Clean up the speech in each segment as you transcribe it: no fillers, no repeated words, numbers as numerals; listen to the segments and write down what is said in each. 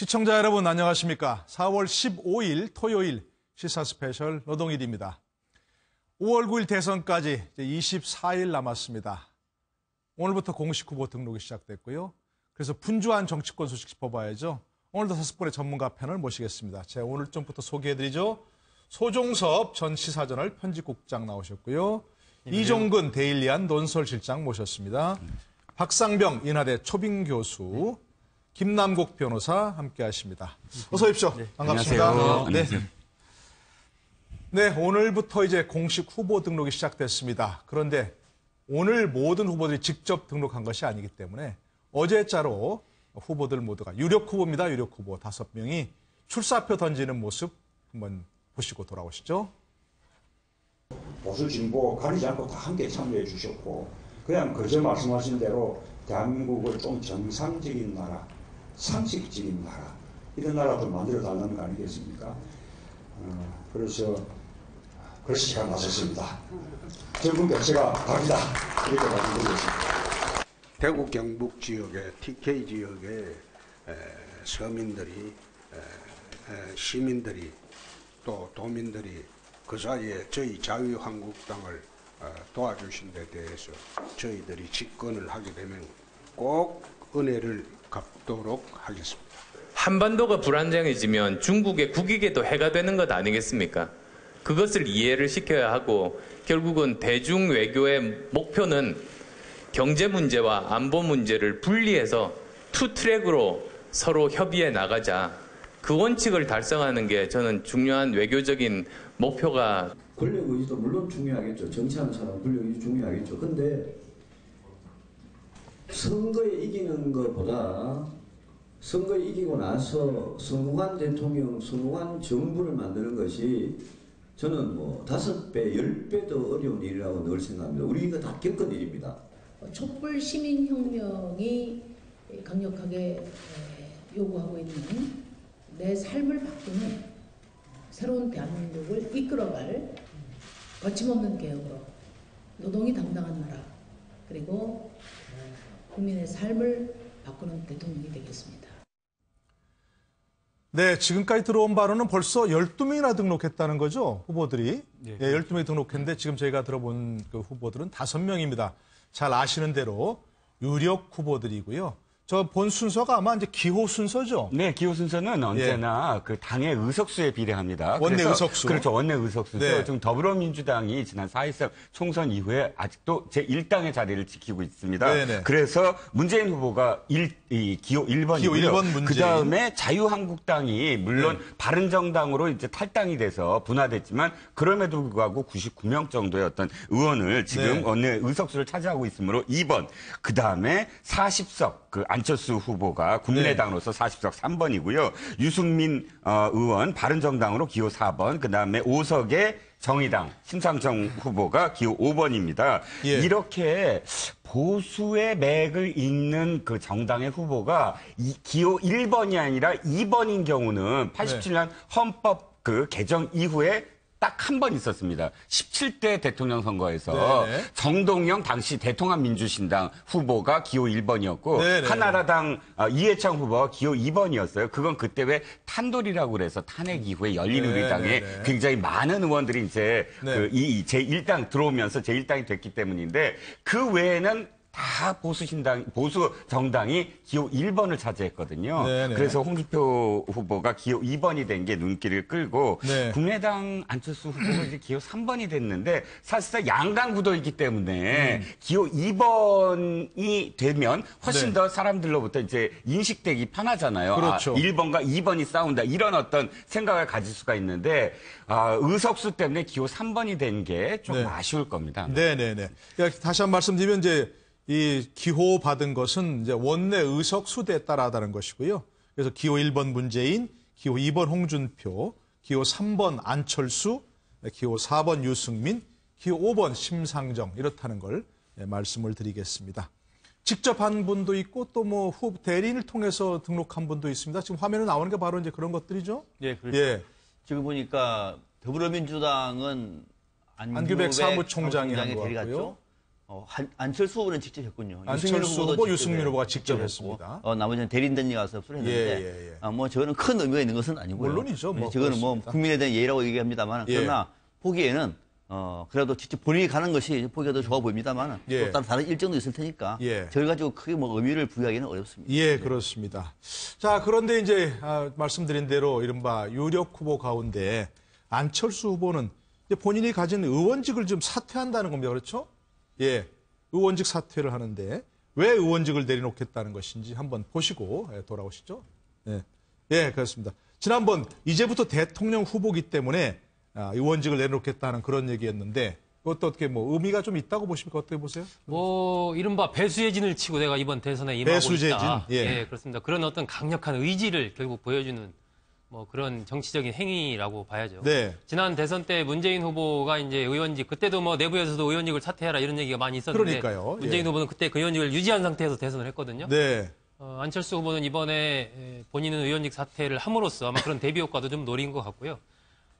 시청자 여러분 안녕하십니까? 4월 15일 토요일 시사 스페셜 노동일입니다. 5월 9일 대선까지 이제 24일 남았습니다. 오늘부터 공식 후보 등록이 시작됐고요. 그래서 분주한 정치권 소식 짚어봐야죠. 오늘도 5분의 전문가 패널 모시겠습니다. 제가 오늘 좀부터 소개해드리죠. 소종섭 전 시사저널 편집국장 나오셨고요. 이종근 데일리안 논설실장 모셨습니다. 박상병 인하대 초빙 교수, 김남국 변호사 함께하십니다. 어서 오십시오. 네. 반갑습니다. 안녕하세요. 네, 오늘부터 이제 공식 후보 등록이 시작됐습니다. 그런데 오늘 모든 후보들이 직접 등록한 것이 아니기 때문에 어제자로 후보들 모두가 유력 후보입니다. 유력 후보 5명이 출사표 던지는 모습 한번 보시고 돌아오시죠. 보수 진보 가리지 않고 다 함께 참여해 주셨고, 그냥 그저 말씀하신 대로 대한민국을 좀 정상적인 나라, 상식적인 나라, 이런 나라도 만들어 달라는 거 아니겠습니까? 그래서 제가 나섰습니다. 젊은 교체가 갑니다. 이렇게 말씀드리겠습니다. 대구 경북 지역의 TK 지역의 서민들이, 시민들이, 또 도민들이 그 사이에 저희 자유한국당을 도와주신 데 대해서 저희들이 집권을 하게 되면 꼭 은혜를 갚도록 하겠습니다. 한반도가 불안정해지면 중국의 국익에도 해가 되는 것 아니겠습니까? 그것을 이해를 시켜야 하고, 결국은 대중 외교의 목표는 경제 문제와 안보 문제를 분리해서 투 트랙으로 서로 협의해 나가자. 그 원칙을 달성하는 게 저는 중요한 외교적인 목표가. 권력 의지도 물론 중요하겠죠. 정치하는 사람 권력 의지 중요하겠죠. 근데 선거에 이기는 것보다 선거에 이기고 나서 성공한 대통령, 성공한 정부를 만드는 것이 저는 5배, 10배 더 어려운 일이라고 늘 생각합니다. 우리가 다 겪은 일입니다. 촛불 시민혁명이 강력하게 요구하고 있는 내 삶을 바꾸는 새로운 대한민국을 이끌어갈 거침없는 개혁으로 노동이 당당한 나라, 그리고 국민의 삶을 바꾸는 대통령이 되겠습니다. 네, 지금까지 들어온 바로는 벌써 12명이나 등록했다는 거죠, 후보들이. 네, 12명이 등록했는데 지금 저희가 들어본 그 후보들은 5명입니다. 잘 아시는 대로 유력 후보들이고요. 저 본 순서가 아마 이제 기호 순서죠? 네, 기호 순서는 언제나 그 당의 의석수에 비례합니다. 원내 의석수. 그렇죠, 원내 의석수죠. 네. 지금 더불어민주당이 지난 4.13 총선 이후에 아직도 제1당의 자리를 지키고 있습니다. 네네. 그래서 문재인 후보가 기호 1번이고요. 기호 1번 문재인. 그 다음에 자유한국당이 물론 바른정당으로 이제 탈당이 돼서 분화됐지만 그럼에도 불구하고 99명 정도의 어떤 의원을 지금 원내 의석수를 차지하고 있으므로 2번. 그 다음에 40석. 그 안철수 후보가 국민의당으로서 40석 3번이고요. 유승민 의원 바른정당으로 기호 4번, 그다음에 5석의 정의당 심상정 후보가 기호 5번입니다. 예. 이렇게 보수의 맥을 잇는 그 정당의 후보가 기호 1번이 아니라 2번인 경우는 87년 헌법 그 개정 이후에 딱 한 번 있었습니다. 17대 대통령 선거에서 정동영 당시 대통합민주신당 후보가 기호 1번이었고 한나라당 이해창 후보가 기호 2번이었어요. 그건 그때 왜 탄돌이라고 그래서 탄핵 이후에 열린우리당에 굉장히 많은 의원들이 이제 그 이 제1당 들어오면서 제1당이 됐기 때문인데 그 외에는 다 보수 정당이 기호 1번을 차지했거든요. 그래서 홍준표 후보가 기호 2번이 된 게 눈길을 끌고 국민의당 안철수 후보가 이제 기호 3번이 됐는데 사실상 양강 구도이기 때문에 기호 2번이 되면 훨씬 더 사람들로부터 이제 인식되기 편하잖아요. 그렇죠. 1번과 2번이 싸운다 이런 어떤 생각을 가질 수가 있는데 의석수 때문에 기호 3번이 된 게 좀 아쉬울 겁니다. 네네네. 다시 한 번 말씀드리면 이제 이 기호 받은 것은 이제 원내 의석 수대에 따라다는 것이고요. 그래서 기호 1번 문재인, 기호 2번 홍준표, 기호 3번 안철수, 기호 4번 유승민, 기호 5번 심상정 이렇다는 걸 말씀을 드리겠습니다. 직접 한 분도 있고 또 대리인을 통해서 등록한 분도 있습니다. 지금 화면에 나오는 게 바로 이제 그런 것들이죠. 네, 그렇죠. 지금 보니까 더불어민주당은 안규백 사무총장이 한 것 데려갔죠. 안철수 후보는 직접 했군요. 안철수 후보, 유승민 후보가 직접 했고, 했습니다. 나머지는 대리인단이 가서 수를 했는데, 뭐 저는 큰 의미가 있는 것은 아니고요. 물론이죠. 뭐 저거는 뭐 국민에 대한 예의라고 얘기합니다만, 그러나 보기에는 그래도 직접 본인이 가는 것이 보기가 더 좋아 보입니다만, 또 다른 일정도 있을 테니까, 저를 가지고 크게 뭐 의미를 부여하기는 어렵습니다. 예, 그렇습니다. 자, 그런데 이제 말씀드린 대로 이른바 유력 후보 가운데 안철수 후보는 이제 본인이 가진 의원직을 좀 사퇴한다는 겁니다. 그렇죠? 예, 의원직 사퇴를 하는데 왜 의원직을 내려놓겠다는 것인지 한번 보시고 돌아오시죠. 예, 그렇습니다. 지난번 이제부터 대통령 후보기 때문에 의원직을 내려놓겠다는 그런 얘기였는데 그것도 어떻게 뭐 의미가 좀 있다고 보십니까? 어떻게 보세요? 뭐 이른바 배수의 진을 치고 내가 이번 대선에 임하고 배수의 있다. 진? 예, 그렇습니다. 그런 어떤 강력한 의지를 결국 보여주는 뭐 그런 정치적인 행위라고 봐야죠. 네. 지난 대선 때 문재인 후보가 이제 의원직 그때도 뭐 내부에서도 의원직을 사퇴해라 이런 얘기가 많이 있었는데 그러니까요. 문재인 후보는 그때 그 의원직을 유지한 상태에서 대선을 했거든요. 네. 안철수 후보는 이번에 본인은 의원직 사퇴를 함으로써 아마 그런 대비 효과도 좀 노린 것 같고요.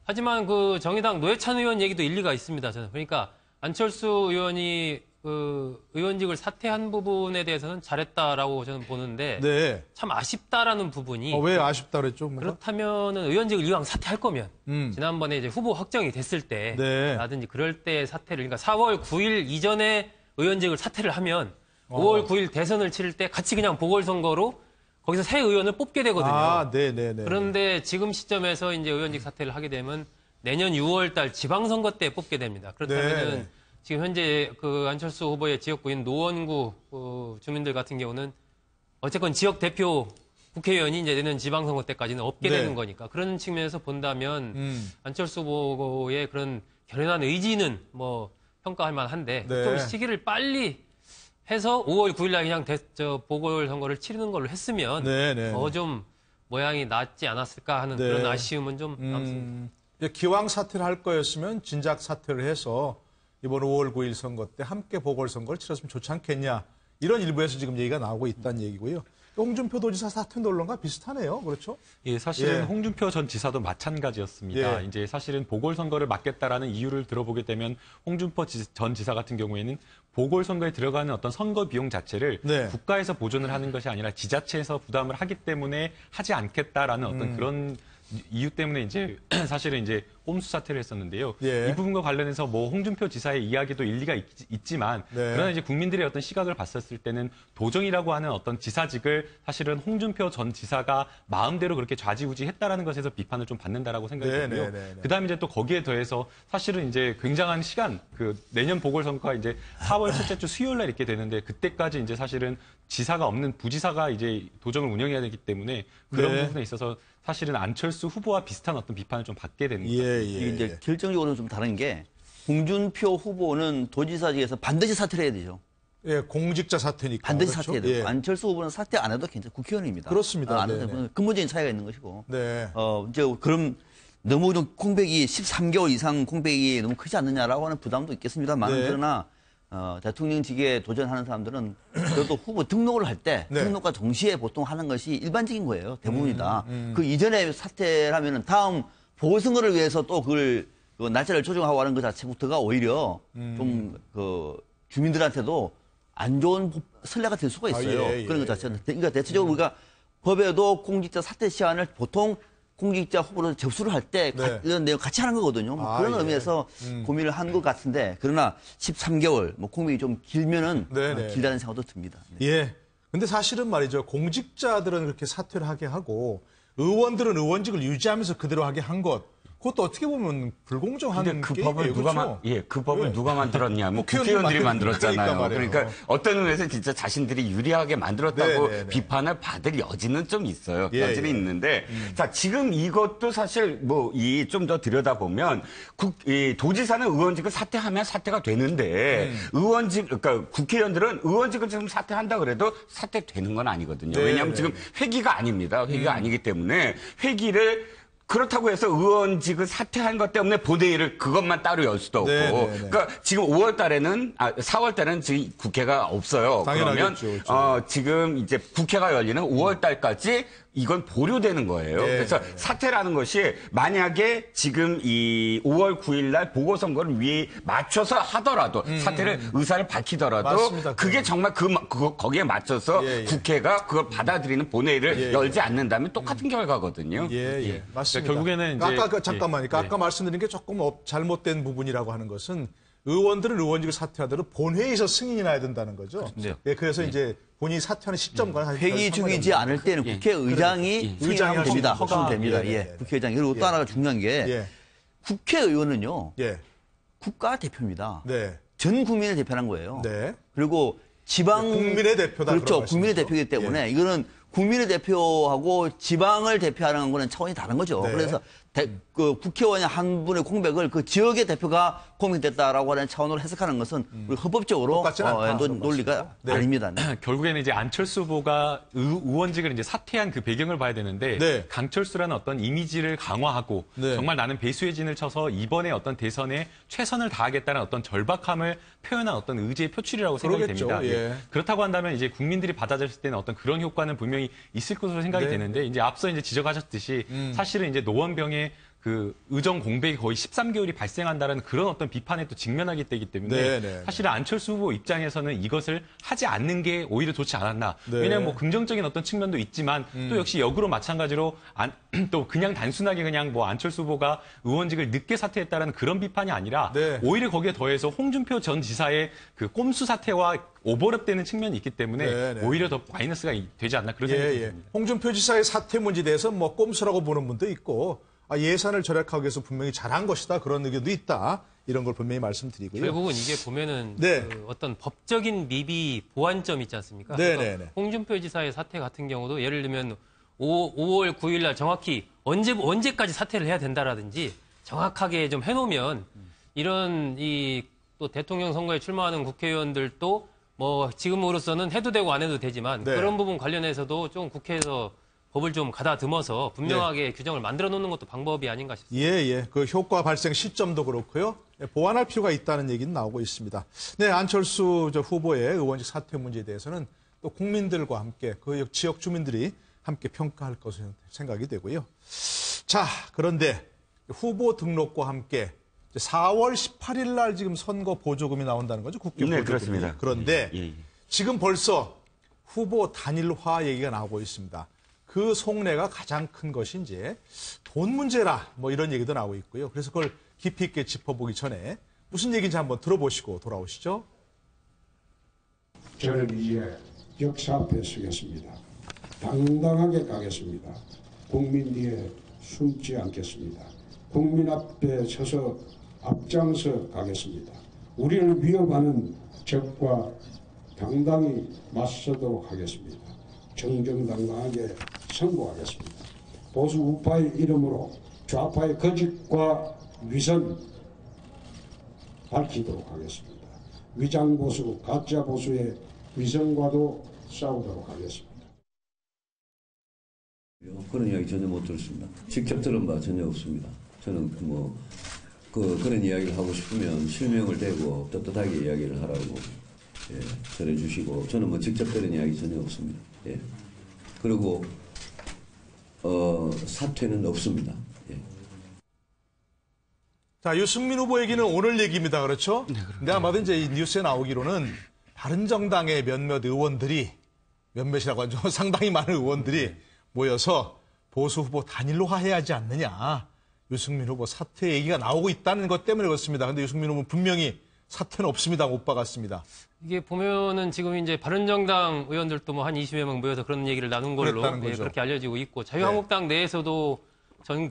하지만 그 정의당 노회찬 의원 얘기도 일리가 있습니다. 저는 그러니까 안철수 의원이 그 의원직을 사퇴한 부분에 대해서는 잘했다라고 저는 보는데 네. 참 아쉽다라는 부분이 왜 아쉽다 그랬죠? 뭔가? 그렇다면은 의원직을 이왕 사퇴할 거면 지난번에 이제 후보 확정이 됐을 때 네. 라든지 그럴 때 사퇴를 그러니까 4월 9일 이전에 의원직을 사퇴를 하면 5월 9일 대선을 치를 때 같이 그냥 보궐선거로 거기서 새 의원을 뽑게 되거든요. 네네네. 그런데 지금 시점에서 이제 의원직 사퇴를 하게 되면 내년 6월 달 지방선거 때 뽑게 됩니다. 그렇다면은 네. 지금 현재 그 안철수 후보의 지역구인 노원구 주민들 같은 경우는 어쨌건 지역 대표 국회의원이 이제 내년 지방선거 때까지는 없게 네. 되는 거니까 그런 측면에서 본다면 안철수 후보의 그런 결연한 의지는 뭐 평가할 만한데 네. 좀 시기를 빨리 해서 5월 9일 날 그냥 보궐선거를 치르는 걸로 했으면 네. 더 좀 모양이 낫지 않았을까 하는 네. 그런 아쉬움은 좀 남습니다. 이제 기왕 사퇴를 할 거였으면 진작 사퇴를 해서 이번 5월 9일 선거 때 함께 보궐선거를 치렀으면 좋지 않겠냐. 이런 일부에서 지금 얘기가 나오고 있다는 얘기고요. 홍준표 도지사 사퇴 논란과 비슷하네요. 그렇죠? 예, 사실은 예. 홍준표 전 지사도 마찬가지였습니다. 예. 이제 사실은 보궐선거를 막겠다라는 이유를 들어보게 되면 홍준표 전 지사 같은 경우에는 보궐선거에 들어가는 어떤 선거 비용 자체를 네. 국가에서 보존을 하는 것이 아니라 지자체에서 부담을 하기 때문에 하지 않겠다라는 어떤 그런 이유 때문에 이제 사실은 이제 꼼수 사퇴를 했었는데요. 예. 이 부분과 관련해서 뭐 홍준표 지사의 이야기도 일리가 있지만 네. 그러나 이제 국민들의 어떤 시각을 봤었을 때는 도정이라고 하는 어떤 지사직을 사실은 홍준표 전 지사가 마음대로 그렇게 좌지우지했다라는 것에서 비판을 좀 받는다라고 생각이 들고요. 그다음에 이제 또 거기에 더해서 사실은 이제 굉장한 시간 그 내년 보궐선거가 이제 4월 첫째 주 수요일 날 있게 되는데 그때까지 이제 사실은 지사가 없는 부지사가 이제 도정을 운영해야 되기 때문에 그런 부분에 있어서 사실은 안철수 후보와 비슷한 어떤 비판을 좀 받게 되는 것 같습니다. 이게 이제 결정적으로는 좀 다른 게 홍준표 후보는 도지사직에서 반드시 사퇴를 해야 되죠. 예, 공직자 사퇴니까. 반드시 그렇죠? 사퇴해야 돼요. 예. 안철수 후보는 사퇴 안 해도 괜찮아요. 국회의원입니다. 그렇습니다. 안 해도 네네. 근본적인 차이가 있는 것이고. 네. 이제 그럼 너무 좀 공백이 13개월 이상 공백이 너무 크지 않느냐라고 하는 부담도 있겠습니다만 네. 그러나 대통령직에 도전하는 사람들은 그래도 후보 등록을 할 때 네. 등록과 동시에 보통 하는 것이 일반적인 거예요. 대부분이다. 그 이전에 사퇴를 하면은 다음 보궐선거를 위해서 또 그걸 그 날짜를 조정하고 하는 것 자체부터가 오히려 좀 그 주민들한테도 안 좋은 선례가 될 수가 있어요. 그런 것 자체는. 그러니까 대체적으로 우리가 법에도 공직자 사퇴 시한을 보통 공직자 후보로 접수를 할 때 이런 내용 같이 하는 거거든요. 뭐 그런 의미에서 고민을 한 것 같은데 그러나 13개월 뭐 공백이 좀 길면은 길다는 생각도 듭니다. 네. 예. 근데 사실은 말이죠. 공직자들은 그렇게 사퇴를 하게 하고 의원들은 의원직을 유지하면서 그대로 하게 한 것. 그것도 어떻게 보면 불공정한 근데 그 게임이에요. 법을 그 법을 누가 만들었냐? 뭐 국회의원들이 국회의원들이 만들었잖아요. 말이에요. 그러니까 어떤 의미에서 진짜 자신들이 유리하게 만들었다고 비판을 받을 여지는 좀 있어요. 여지는 있는데 자 지금 이것도 사실 뭐 이 좀 더 들여다보면 이 도지사는 의원직을 사퇴하면 사퇴가 되는데 의원직 그러니까 국회의원들은 의원직을 지금 사퇴한다 그래도 사퇴되는 건 아니거든요. 왜냐하면 지금 회기가 아닙니다. 회기가 아니기 때문에 회기를 그렇다고 해서 의원직을 사퇴한 것 때문에 본회의를 그것만 따로 열 수도 없고. 그러니까 지금 5월 달에는 4월 달에는 지금 국회가 없어요. 당연하겠죠. 그러면 지금 이제 국회가 열리는 5월 달까지 이건 보류되는 거예요. 네, 그래서 네, 네. 사퇴라는 것이 만약에 지금 이 5월 9일 날 보궐선거를 위에 맞춰서 하더라도 사퇴를 의사를 밝히더라도 맞습니다. 그게 정말 거기에 맞춰서 예, 예. 국회가 그걸 받아들이는 본회의를 예, 예. 열지 않는다면 똑같은 결과거든요. 예. 맞습니다. 결국에는 이제- 아까 잠깐만요. 예. 아까 말씀드린 게 조금 잘못된 부분이라고 하는 것은 의원들은 의원직을 사퇴하더라도 본회의에서 승인이 나야 된다는 거죠. 네. 예, 그래서 이제 본인이 사퇴하는 시점과 사실 회의 상관이 중이지 없는 않을 때는 국회의장이 의장이 승인하면 할 수 됩니다. 있는 하시면 됩니다. 예, 예, 예, 예. 국회의장이. 그리고 또 예. 하나가 중요한 게 예. 국회의원은요. 예. 국가대표입니다. 네. 전 국민을 대표하는 거예요. 네. 그리고 지방 국민의 대표다. 그렇죠. 그런 국민의 말씀이죠. 대표이기 때문에 이거는 국민의 대표하고 지방을 대표하는 거는 차원이 다른 거죠. 네. 그래서 그 국회의원 한 분의 공백을 그 지역의 대표가 공백됐다라고 하는 차원으로 해석하는 것은 우리 헌법적으로 똑같진 않다. 논리가 네. 아닙니다. 네. 결국에는 이제 안철수 후보가 의원직을 이제 사퇴한 그 배경을 봐야 되는데 네. 강철수라는 어떤 이미지를 강화하고 네. 정말 나는 배수의 진을 쳐서 이번에 어떤 대선에 최선을 다하겠다는 어떤 절박함을 표현한 어떤 의지의 표출이라고 생각이 그러겠죠. 됩니다. 예. 그렇다고 한다면 이제 국민들이 받아들였을 때는 어떤 그런 효과는 분명히 있을 것으로 생각이 네. 되는데 이제 앞서 이제 지적하셨듯이 사실은 이제 노원병의 그 의정 공백이 거의 13개월이 발생한다는 그런 어떤 비판에 또 직면하기 때문에 네, 네. 사실은 안철수 후보 입장에서는 이것을 하지 않는 게 오히려 좋지 않았나. 네. 왜냐하면 뭐 긍정적인 어떤 측면도 있지만 또 역시 역으로 마찬가지로 또 그냥 단순하게 그냥 뭐 안철수 후보가 의원직을 늦게 사퇴했다는 그런 비판이 아니라 네. 오히려 거기에 더해서 홍준표 전 지사의 그 꼼수 사퇴와 오버랩되는 측면이 있기 때문에 네, 네. 오히려 더 마이너스가 되지 않나 그런 생각이 듭니다. 홍준표 지사의 사퇴 문제에 대해서 뭐 꼼수라고 보는 분도 있고 예산을 절약하기 위해서 분명히 잘한 것이다. 그런 의견도 있다. 이런 걸 분명히 말씀드리고요. 결국은 이게 보면은 네. 그 어떤 법적인 미비 보완점 있지 않습니까? 네, 그래서 네, 네. 홍준표 지사의 사퇴 같은 경우도 예를 들면 5월 9일 날 정확히 언제까지 사퇴를 해야 된다라든지 정확하게 좀 해놓으면 이런 또 대통령 선거에 출마하는 국회의원들도 뭐 지금으로서는 해도 되고 안 해도 되지만 네. 그런 부분 관련해서도 좀 국회에서 법을 좀 가다듬어서 분명하게 규정을 만들어 놓는 것도 방법이 아닌가 싶습니다. 예. 그 효과 발생 시점도 그렇고요. 보완할 필요가 있다는 얘기는 나오고 있습니다. 네, 안철수 후보의 의원직 사퇴 문제에 대해서는 또 국민들과 함께 그 지역 주민들이 함께 평가할 것으로 생각이 되고요. 자, 그런데 후보 등록과 함께 4월 18일 날 지금 선거 보조금이 나온다는 거죠. 국회 네, 보조금이. 그렇습니다. 그런데 예, 예. 지금 벌써 후보 단일화 얘기가 나오고 있습니다. 그 속내가 가장 큰 것이 이제 돈 문제라 뭐 이런 얘기도 나오고 있고요. 그래서 그걸 깊이 있게 짚어보기 전에 무슨 얘기인지 한번 들어보시고 돌아오시죠. 저는 이제 역사 앞에 서겠습니다. 당당하게 가겠습니다. 국민 뒤에 숨지 않겠습니다. 국민 앞에 서서 앞장서 가겠습니다. 우리를 위협하는 적과 당당히 맞서도록 하겠습니다. 정정당당하게 선고하겠습니다. 보수 우파의 이름으로 좌파의 거짓과 위선 밝히도록 하겠습니다. 위장보수, 가짜보수의 위선과도 싸우도록 하겠습니다. 그런 이야기 전혀 못 들었습니다. 직접 들은 바 전혀 없습니다. 저는 그런 이야기를 하고 싶으면 실명을 대고 떳떳하게 이야기를 하라고 전해주시고 저는 뭐 직접 들은 이야기 전혀 없습니다. 예. 그리고 사퇴는 없습니다. 예. 자, 유승민 후보 얘기는 오늘 얘기입니다. 그렇죠? 근데 아마도 이제 이 뉴스에 나오기로는 바른정당의 몇몇 의원들이 몇몇이라고 하죠. 상당히 많은 의원들이 모여서 보수 후보 단일화 해야 하지 않느냐. 유승민 후보 사퇴 얘기가 나오고 있다는 것 때문에 그렇습니다. 근데 유승민 후보는 분명히 사퇴는 없습니다. 못 박았습니다. 이게 보면은 지금 이제 바른정당 의원들도 뭐 한 20여 명 모여서 그런 얘기를 나눈 걸로 그렇게 알려지고 있고 자유한국당 내에서도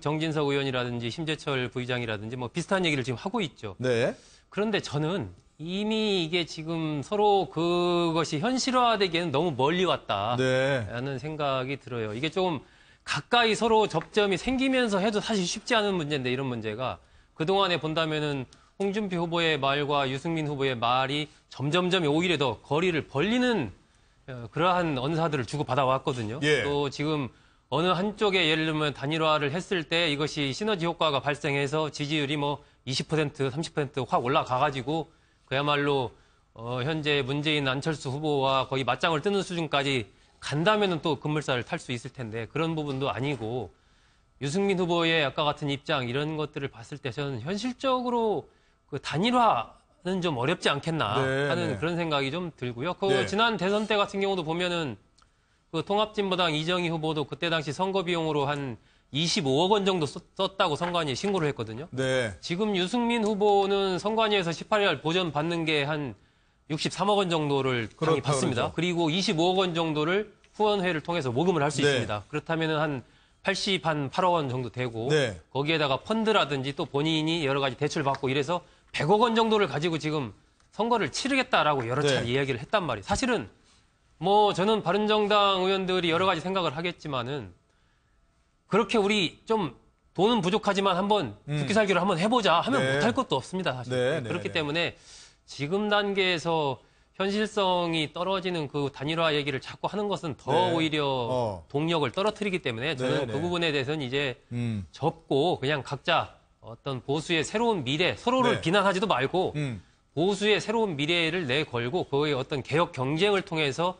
정진석 의원이라든지 심재철 부의장이라든지 뭐 비슷한 얘기를 지금 하고 있죠. 네. 그런데 저는 이미 이게 지금 서로 그것이 현실화되기에는 너무 멀리 왔다라는 생각이 들어요. 이게 좀 가까이 서로 접점이 생기면서 해도 사실 쉽지 않은 문제인데 이런 문제가 그동안에 본다면은 홍준표 후보의 말과 유승민 후보의 말이 점점점 오히려 더 거리를 벌리는 그러한 언사들을 주고받아 왔거든요. 예. 또 지금 어느 한쪽에 예를 들면 단일화를 했을 때 이것이 시너지 효과가 발생해서 지지율이 뭐 20%, 30% 확 올라가가지고 그야말로 현재 문재인 안철수 후보와 거의 맞짱을 뜨는 수준까지 간다면은 또 급물살을 탈 수 있을 텐데 그런 부분도 아니고 유승민 후보의 아까 같은 입장 이런 것들을 봤을 때 저는 현실적으로 그 단일화는 좀 어렵지 않겠나 하는 그런 생각이 좀 들고요. 그 지난 대선 때 같은 경우도 보면은 그 통합진보당 이정희 후보도 그때 당시 선거 비용으로 한 25억 원 정도 썼다고 선관위에 신고를 했거든요. 지금 유승민 후보는 선관위에서 18일 보전 받는 게 한 63억 원 정도를 당이 받습니다. 그렇죠. 그리고 25억 원 정도를 후원회를 통해서 모금을 할 수 있습니다. 그렇다면 한 8억 원 정도 되고 거기에다가 펀드라든지 또 본인이 여러 가지 대출 받고 이래서 100억 원 정도를 가지고 지금 선거를 치르겠다라고 여러 차례 이야기를 했단 말이에요. 사실은 뭐 저는 바른정당 의원들이 여러 가지 생각을 하겠지만은 그렇게 우리 좀 돈은 부족하지만 한번 죽기 살기로 한번 해보자 하면 못할 것도 없습니다. 사실. 그렇기 때문에 지금 단계에서 현실성이 떨어지는 그 단일화 얘기를 자꾸 하는 것은 더 오히려 동력을 떨어뜨리기 때문에 저는 그 부분에 대해서는 이제 접고 그냥 각자 어떤 보수의 새로운 미래, 서로를 비난하지도 말고 보수의 새로운 미래를 내걸고 그의 어떤 개혁 경쟁을 통해서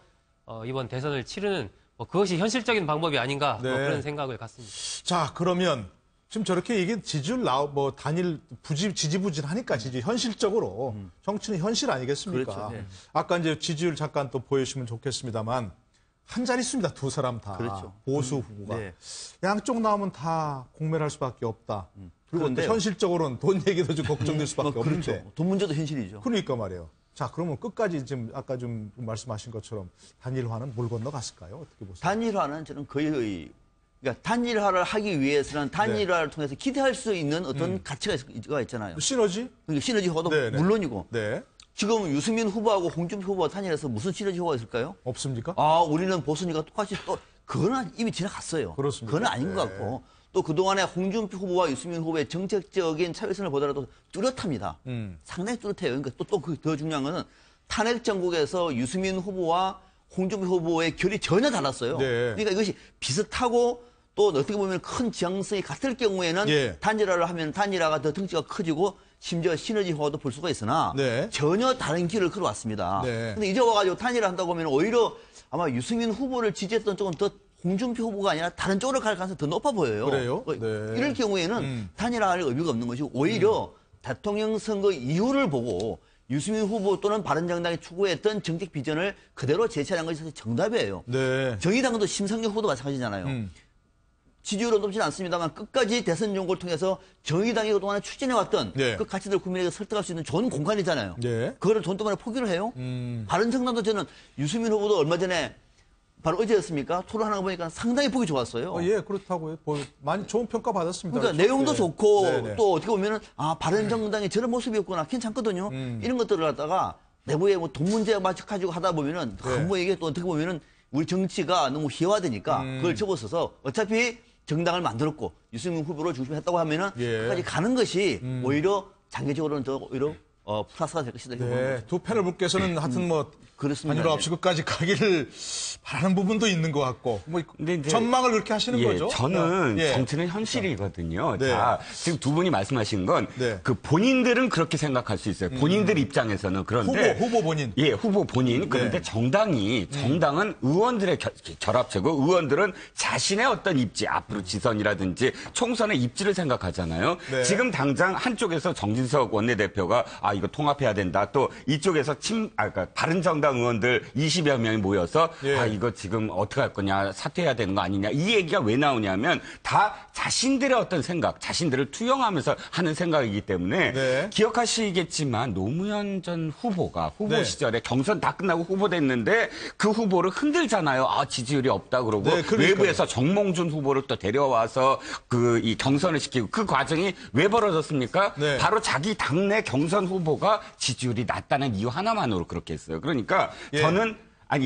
이번 대선을 치르는 그것이 현실적인 방법이 아닌가 그런 생각을 갖습니다. 자, 그러면 지금 저렇게 이게 지지율 단일 지지부진하니까 현실적으로 정치는 현실 아니겠습니까? 그렇죠. 아까 이제 지지율 잠깐 또 보여주시면 좋겠습니다만 한 자릿수입니다. 두 사람 다 보수 후보가 양쪽 나오면 다 공멸할 수밖에 없다. 그리고 또 현실적으로는 돈 얘기도 좀 걱정될 수밖에 없는데 돈 문제도 현실이죠. 그러니까 말이에요. 자, 그러면 끝까지 지금 아까 좀 말씀하신 것처럼 단일화는 뭘 건너갔을까요? 어떻게 보세요? 단일화는 저는 거의 그러니까 단일화를 하기 위해서는 단일화를 통해서 기대할 수 있는 어떤 가치가 있잖아요. 시너지? 그러니까 시너지 효과도 물론이고. 지금 유승민 후보하고 홍준표 후보가 단일해서 무슨 시너지 효과가 있을까요? 없습니까? 우리는 보수니까 똑같이 또 그거는 이미 지나갔어요. 그렇습니다. 그건 아닌 것 같고. 또 그동안에 홍준표 후보와 유승민 후보의 정책적인 차별성을 보더라도 뚜렷합니다. 상당히 뚜렷해요. 그러니까 또 더 중요한 거는 탄핵 정국에서 유승민 후보와 홍준표 후보의 결이 전혀 달랐어요. 그러니까 이것이 비슷하고 또 어떻게 보면 큰 지향성이 같을 경우에는 단일화를 하면 단일화가 더 덩치가 커지고 심지어 시너지 효과도 볼 수가 있으나 전혀 다른 길을 걸어왔습니다. 근데 이제 와가지고 단일화 한다고 하면 오히려 아마 유승민 후보를 지지했던 쪽은 더 홍준표 후보가 아니라 다른 쪽으로 갈 가능성이 더 높아 보여요. 그래요? 이럴 경우에는 단일화할 의미가 없는 것이고 오히려 대통령 선거 이후를 보고 유승민 후보 또는 바른정당이 추구했던 정책 비전을 그대로 재차한 것이 사실 정답이에요. 정의당도 심상정 후보도 마찬가지잖아요. 지지율은 높지는 않습니다만 끝까지 대선 연구를 통해서 정의당이 그동안에 추진해왔던 그 가치들 국민에게 설득할 수 있는 좋은 공간이잖아요. 그거를 돈 때문에 포기를 해요. 바른정당도 저는 유승민 후보도 얼마 전에 바로 어제였습니까? 토론하는 거 보니까 상당히 보기 좋았어요. 그렇다고요. 많이 좋은 평가 받았습니다. 그러니까 내용도 좋고 또 어떻게 보면은 바른정당이 저런 모습이었구나 괜찮거든요. 이런 것들을 갖다가 내부에 뭐 돈 문제 가지고 하다 보면은 뭐 이게 또 어떻게 보면은 우리 정치가 너무 희화되니까 그걸 접어서서 어차피 정당을 만들었고 유승민 후보를 중심으로 했다고 하면은 끝까지 가는 것이 오히려 장기적으로는 더 오히려 플러스가 될 것이다. 두 패널분께서는 하여튼 단일화 없이 끝까지 가기를 바라는 부분도 있는 것 같고 근데 이제 전망을 그렇게 하시는 거죠? 저는 정치는 현실이거든요. 자, 지금 두 분이 말씀하신 건 그 본인들은 그렇게 생각할 수 있어요. 본인들 입장에서는 그런데 후보 본인. 후보 본인. 그런데 정당은 의원들의 결합체고 의원들은 자신의 어떤 입지, 앞으로 지선이라든지 총선의 입지를 생각하잖아요. 지금 당장 한쪽에서 정진석 원내대표가 이거 통합해야 된다. 또 이쪽에서 그러니까 바른정당 의원들 20여 명이 모여서 이거 지금 어떻게 할 거냐, 사퇴해야 되는 거 아니냐. 이 얘기가 왜 나오냐면 다 자신들의 어떤 생각, 자신들을 투영하면서 하는 생각이기 때문에 기억하시겠지만 노무현 전 후보가 후보 시절에 경선 다 끝나고 후보 됐는데 그 후보를 흔들잖아요. 지지율이 없다 그러고 외부에서 정몽준 후보를 또 데려와서 이 경선을 시키고 그 과정이 왜 벌어졌습니까? 바로 자기 당내 경선 후보가 지지율이 낮다는 이유 하나만으로 그렇게 했어요. 그러니까 저는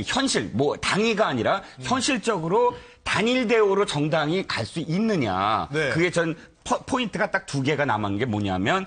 현실, 당위가 아니라 현실적으로 단일 대우로 정당이 갈 수 있느냐. 그게 전 포인트가 딱 두 개가 남은 게 뭐냐면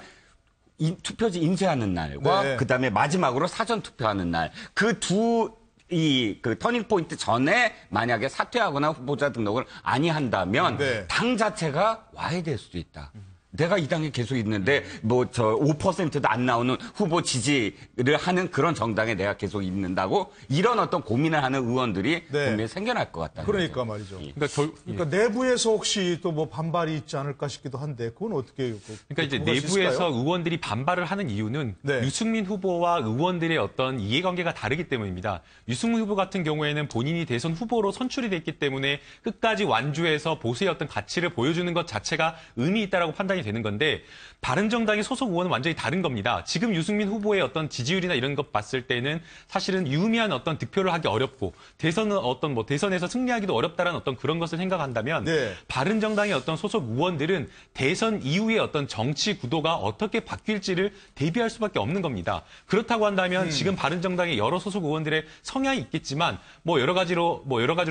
투표지 인쇄하는 날과 그다음에 마지막으로 사전 투표하는 날. 그 터닝 포인트 전에 만약에 사퇴하거나 후보자 등록을 아니 한다면 당 자체가 와해될 수도 있다. 내가 이 당에 계속 있는데 뭐 저 5%도 안 나오는 후보 지지를 하는 그런 정당에 내가 계속 있는다고 이런 어떤 고민을 하는 의원들이 분명히 생겨날 것 같다. 그러니까 말이죠. 예. 그러니까 내부에서 혹시 또 뭐 반발이 있지 않을까 싶기도 한데 그건 어떻게? 그러니까 이제 내부에서 의원들이 반발을 하는 이유는 유승민 후보와 의원들의 어떤 이해관계가 다르기 때문입니다. 유승민 후보 같은 경우에는 본인이 대선 후보로 선출이 됐기 때문에 끝까지 완주해서 보수의 어떤 가치를 보여주는 것 자체가 의미 있다라고 판단이 되는 건데 바른정당의 소속 의원은 완전히 다른 겁니다. 지금 유승민 후보의 어떤 지지율이나 이런 것 봤을 때는 사실은 유의미한 어떤 득표를 하기 어렵고 대선은 어떤 뭐 대선에서 승리하기도 어렵다라는 어떤 그런 것을 생각한다면 바른정당의 어떤 소속 의원들은 대선 이후의 어떤 정치 구도가 어떻게 바뀔지를 대비할 수밖에 없는 겁니다. 그렇다고 한다면 지금 바른정당의 여러 소속 의원들의 성향이 있겠지만 뭐 여러 가지로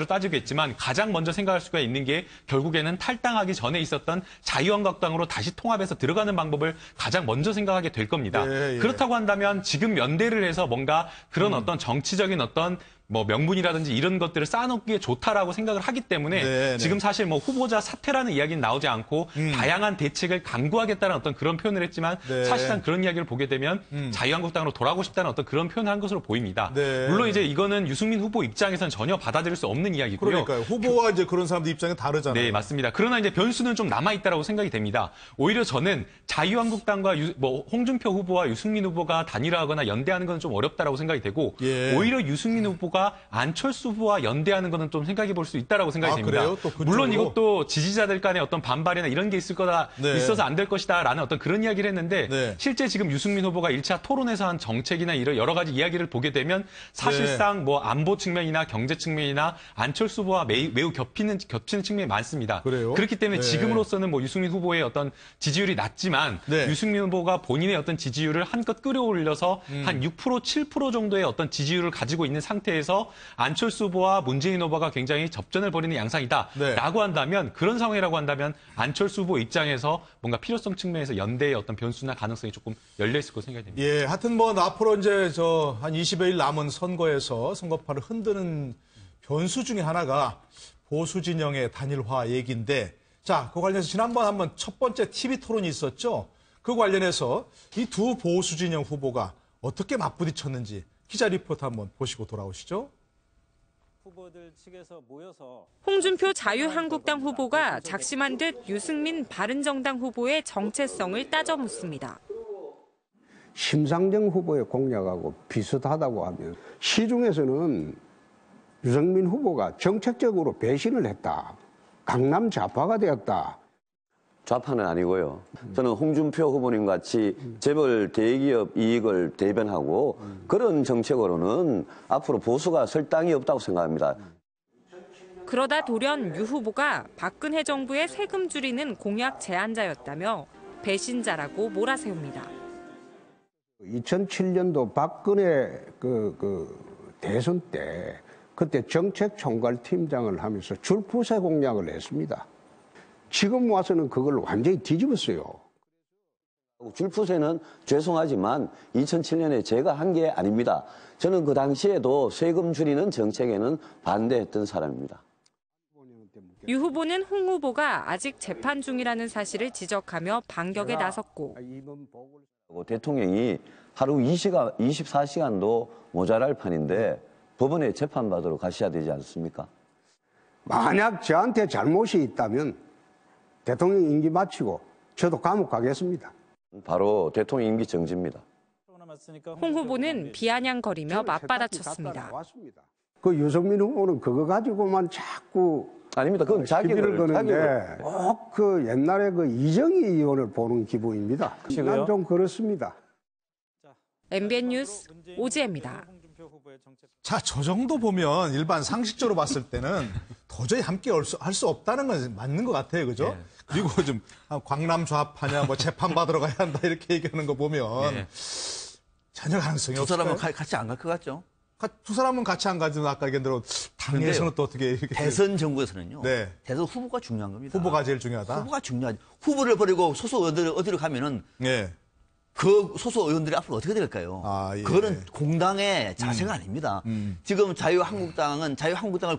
따지겠지만 가장 먼저 생각할 수가 있는 게 결국에는 탈당하기 전에 있었던 자유한국당으로 다시 통합해서 들어가는 방법을 가장 먼저 생각하게 될 겁니다. 그렇다고 한다면 지금 연대를 해서 뭔가 그런 어떤 정치적인 어떤 뭐 명분이라든지 이런 것들을 쌓아놓기에 좋다라고 생각을 하기 때문에 지금 사실 뭐 후보자 사퇴라는 이야기는 나오지 않고 다양한 대책을 강구하겠다는 어떤 그런 표현을 했지만 사실상 그런 이야기를 보게 되면 자유한국당으로 돌아가고 싶다는 어떤 그런 표현을 한 것으로 보입니다. 물론 이제 이거는 유승민 후보 입장에서는 전혀 받아들일 수 없는 이야기고요. 그러니까요. 후보와 이제 그런 사람들 입장이 다르잖아요. 네, 맞습니다. 그러나 이제 변수는 좀 남아있다라고 생각이 됩니다. 오히려 저는 자유한국당과 홍준표 후보와 유승민 후보가 단일화하거나 연대하는 건 좀 어렵다라고 생각이 되고 오히려 유승민 후보가 안철수 후보와 연대하는 것은 좀 생각해 볼 수 있다라고 생각이 됩니다. 그래요? 또 물론 이것도 지지자들 간의 어떤 반발이나 이런 게 있어서 안 될 것이다라는 어떤 그런 이야기를 했는데 실제 지금 유승민 후보가 1차 토론에서 한 정책이나 이런 여러 가지 이야기를 보게 되면 사실상 뭐 안보 측면이나 경제 측면이나 안철수 후보와 매우 겹치는 측면이 많습니다. 그래요? 그렇기 때문에 지금으로서는 뭐 유승민 후보의 어떤 지지율이 낮지만 유승민 후보가 본인의 어떤 지지율을 한껏 끌어올려서 한 6%, 7% 정도의 어떤 지지율을 가지고 있는 상태에서 안철수 후보와 문재인 후보가 굉장히 접전을 벌이는 양상이다라고 한다면 그런 상황이라고 한다면 안철수 후보 입장에서 뭔가 필요성 측면에서 연대의 어떤 변수나 가능성이 조금 열려 있을 것으로 생각이 됩니다. 예, 하여튼 뭐 앞으로 이제 한 20여일 남은 선거에서 선거판을 흔드는 변수 중에 하나가 보수 진영의 단일화 얘기인데 자, 그 관련해서 지난번 한번 첫 번째 TV 토론이 있었죠. 그 관련해서 이 두 보수 진영 후보가 어떻게 맞부딪혔는지 기자 리포트 한번 보시고 돌아오시죠. 후보들 측에서 모여서 홍준표 자유한국당 후보가 작심한 듯 유승민 바른정당 후보의 정체성을 따져 묻습니다. 심상정 후보의 공약하고 비슷하다고 하면 시중에서는 유승민 후보가 정책적으로 배신을 했다. 강남 좌파가 되었다. 좌파는 아니고요. 저는 홍준표 후보님 같이 재벌 대기업 이익을 대변하고 그런 정책으로는 앞으로 보수가 설 땅이 없다고 생각합니다. 그러다 돌연 유 후보가 박근혜 정부의 세금 줄이는 공약 제안자였다며 배신자라고 몰아세웁니다. 2007년도 박근혜 대선 때 그때 정책총괄팀장을 하면서 줄푸세 공약을 했습니다. 지금 와서는 그걸 완전히 뒤집었어요. 줄푸세는 죄송하지만 2007년에 제가 한 게 아닙니다. 저는 그 당시에도 세금 줄이는 정책에는 반대했던 사람입니다. 유 후보는 홍 후보가 아직 재판 중이라는 사실을 지적하며 반격에 나섰고 대통령이 하루 24시간도 모자랄 판인데 법원에 재판받으러 가셔야 되지 않습니까? 만약 저한테 잘못이 있다면 대통령 임기 마치고 저도 감옥 가겠습니다. 바로 대통령 임기 정지입니다. 홍 후보는 비아냥거리며 맞받아쳤습니다. 그 유승민 후보는 그거 가지고만 자꾸 아닙니다. 그건 시비를 거는데 꼭 그 옛날에 그 이정희 의원을 보는 기분입니다. 난 좀 그렇습니다. MBN 뉴스 오지혜입니다. 자, 저 정도 보면 일반 상식적으로 봤을 때는 도저히 함께 할 수 없다는 건 맞는 것 같아요. 그죠? 그리고 좀 광남 좌파냐, 뭐 재판 받으러 가야 한다 이렇게 얘기하는 거 보면 전혀 가능성이 없어요. 두 사람은 같이 안 갈 것 같죠? 두 사람은 같이 안 가지만 아까 얘기한 대로 당에서는 또 어떻게 이렇게 대선 정부에서는요. 대선 후보가 중요한 겁니다. 후보가 제일 중요하다. 후보가 중요하죠. 후보를 버리고 소속 의원들이 어디로 가면은 그 소속 의원들이 앞으로 어떻게 될까요? 그거는 공당의 자세가 아닙니다. 지금 자유한국당을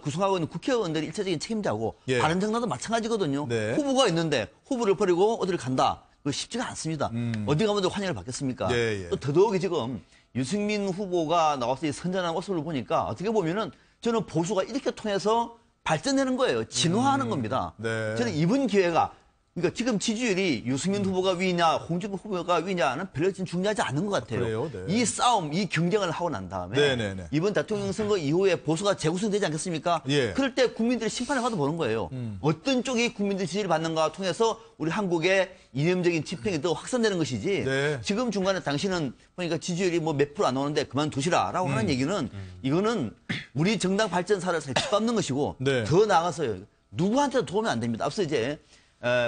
구성하고 있는 국회의원들이 일차적인 책임자고 바른정당도 마찬가지거든요. 후보가 있는데 후보를 버리고 어디를 간다. 그 쉽지가 않습니다. 어디 가면 환영을 받겠습니까? 예, 예. 또 더더욱이 지금 유승민 후보가 나와서 이 선전하는 모습을 보니까 어떻게 보면은 저는 보수가 이렇게 통해서 발전되는 거예요. 진화하는 겁니다. 네. 저는 이번 기회가 그러니까 지금 지지율이 유승민 후보가 위냐 홍준표 후보가 위냐는 별로 지금 중요하지 않은 것 같아요. 그래요? 네. 이 싸움, 이 경쟁을 하고 난 다음에 네네네. 이번 대통령 선거 이후에 보수가 재구성되지 않겠습니까? 예. 그럴 때 국민들이 심판을 받아보는 거예요. 어떤 쪽이 국민들 지지를 받는가 통해서 우리 한국의 이념적인 집행이 더 확산되는 것이지 네. 지금 중간에 당신은 보니까 지지율이 뭐 몇 프로 안 오는데 그만두시라라고 하는 얘기는 이거는 우리 정당 발전사를 짓밟는 것이고 네. 더 나아가서요. 누구한테도 도움이 안 됩니다. 앞서 이제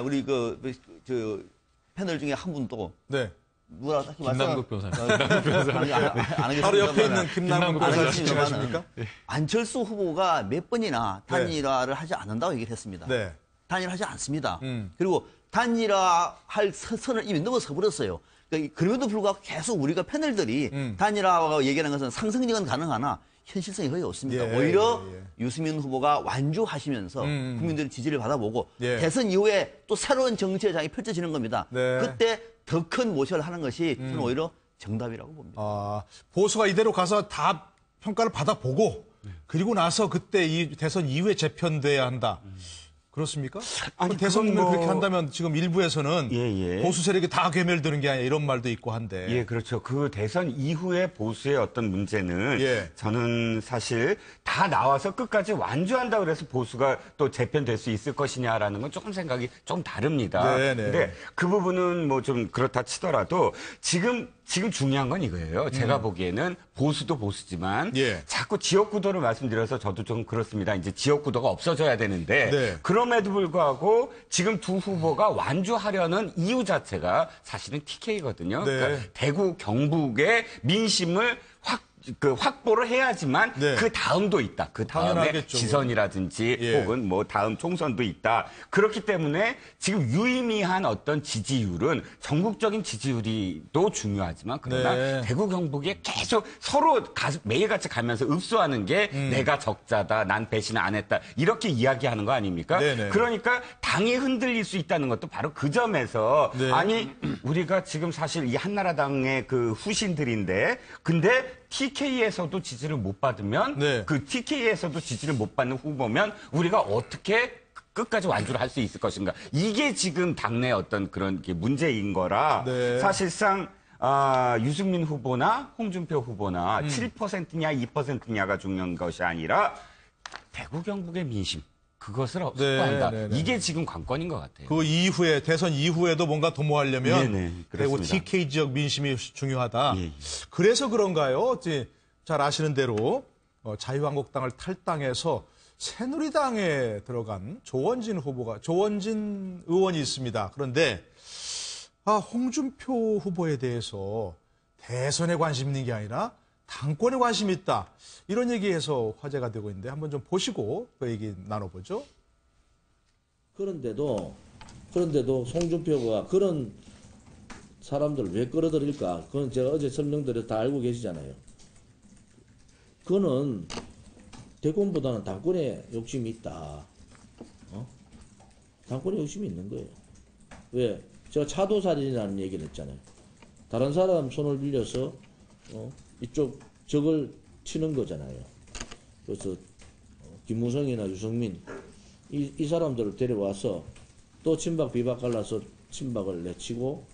우리 저 패널 중에 한 분도 네. 누가 딱히 김남국 변호사님. 바로 옆에 있는 김남국 변호사님 아십니까? 안철수 후보가 몇 번이나 단일화를 하지 않는다고 얘기를 했습니다. 네. 단일화하지 않습니다. 그리고 단일화할 선을 이미 넘어서 버렸어요. 그러니까 그럼에도 불구하고 계속 우리가 패널들이 단일화라고 얘기하는 것은 상상력은 가능하나 현실성이 거의 없습니다. 예, 오히려 예, 예. 유승민 후보가 완주하시면서 국민들의 지지를 받아보고 예. 대선 이후에 또 새로운 정치의 장이 펼쳐지는 겁니다. 네. 그때 더 큰 모셔를 하는 것이 저는 오히려 정답이라고 봅니다. 아, 보수가 이대로 가서 다 평가를 받아보고 그리고 나서 그때 이 대선 이후에 재편돼야 한다. 그렇습니까? 아니, 대선을 그건 뭐- 그렇게 한다면 지금 일부에서는 예. 보수 세력이 다 괴멸되는 게 아니라 이런 말도 있고 한데. 예, 그렇죠. 그 대선 이후에 보수의 어떤 문제는 예. 저는 사실 다 나와서 끝까지 완주한다 그래서 보수가 또 재편될 수 있을 것이냐라는 건 조금 생각이 좀 다릅니다. 네, 네. 근데 그 부분은 뭐 좀 그렇다 치더라도 지금 중요한 건 이거예요. 제가 보기에는 보수도 보수지만 예. 자꾸 지역구도를 말씀드려서 저도 좀 그렇습니다. 이제 지역구도가 없어져야 되는데 네. 그럼에도 불구하고 지금 두 후보가 완주하려는 이유 자체가 사실은 TK거든요. 네. 그러니까 대구 경북의 민심을 확보를 해야지만 네. 그 다음도 있다. 그 다음에 당연하겠죠. 지선이라든지 예. 혹은 뭐 다음 총선도 있다. 그렇기 때문에 지금 유의미한 어떤 지지율은 전국적인 지지율이도 중요하지만 그러나 네. 대구 경북에 계속 서로 매일같이 가면서 읍소하는 게 내가 적자다. 난 배신을 안 했다. 이렇게 이야기하는 거 아닙니까? 네네. 그러니까 당이 흔들릴 수 있다는 것도 바로 그 점에서 네. 아니 우리가 지금 사실 이 한나라당의 그 후신들인데 근데 TK에서도 지지를 못 받으면 네. 그 TK에서도 지지를 못 받는 후보면 우리가 어떻게 끝까지 완주를 할 수 있을 것인가. 이게 지금 당내 어떤 그런 게 문제인 거라 네. 사실상 유승민 후보나 홍준표 후보나 7%냐 2%냐가 중요한 것이 아니라 대구 경북의 민심. 그것을 확보한다. 네. 이게 지금 관건인 것 같아요. 그 이후에 대선 이후에도 뭔가 도모하려면 네네, 대구 그렇습니다. TK 지역 민심이 중요하다. 예. 그래서 그런가요? 잘 아시는 대로 자유한국당을 탈당해서 새누리당에 들어간 조원진 의원이 있습니다. 그런데 홍준표 후보에 대해서 대선에 관심 있는 게 아니라 당권에 관심이 있다. 이런 얘기해서 화제가 되고 있는데 한번 좀 보시고 그 얘기 나눠보죠. 그런데도 홍준표가 그런 사람들을 왜 끌어들일까? 그건 제가 어제 설명드려 다 알고 계시잖아요. 그거는 대권보다는 당권에 욕심이 있다. 당권에 욕심이 있는 거예요. 왜? 제가 차도살인이라는 얘기를 했잖아요. 다른 사람 손을 빌려서 이쪽 적을 치는 거잖아요. 그래서 김무성이나 유승민 이 사람들을 데려와서 또 친박 비박 갈라서 친박을 내치고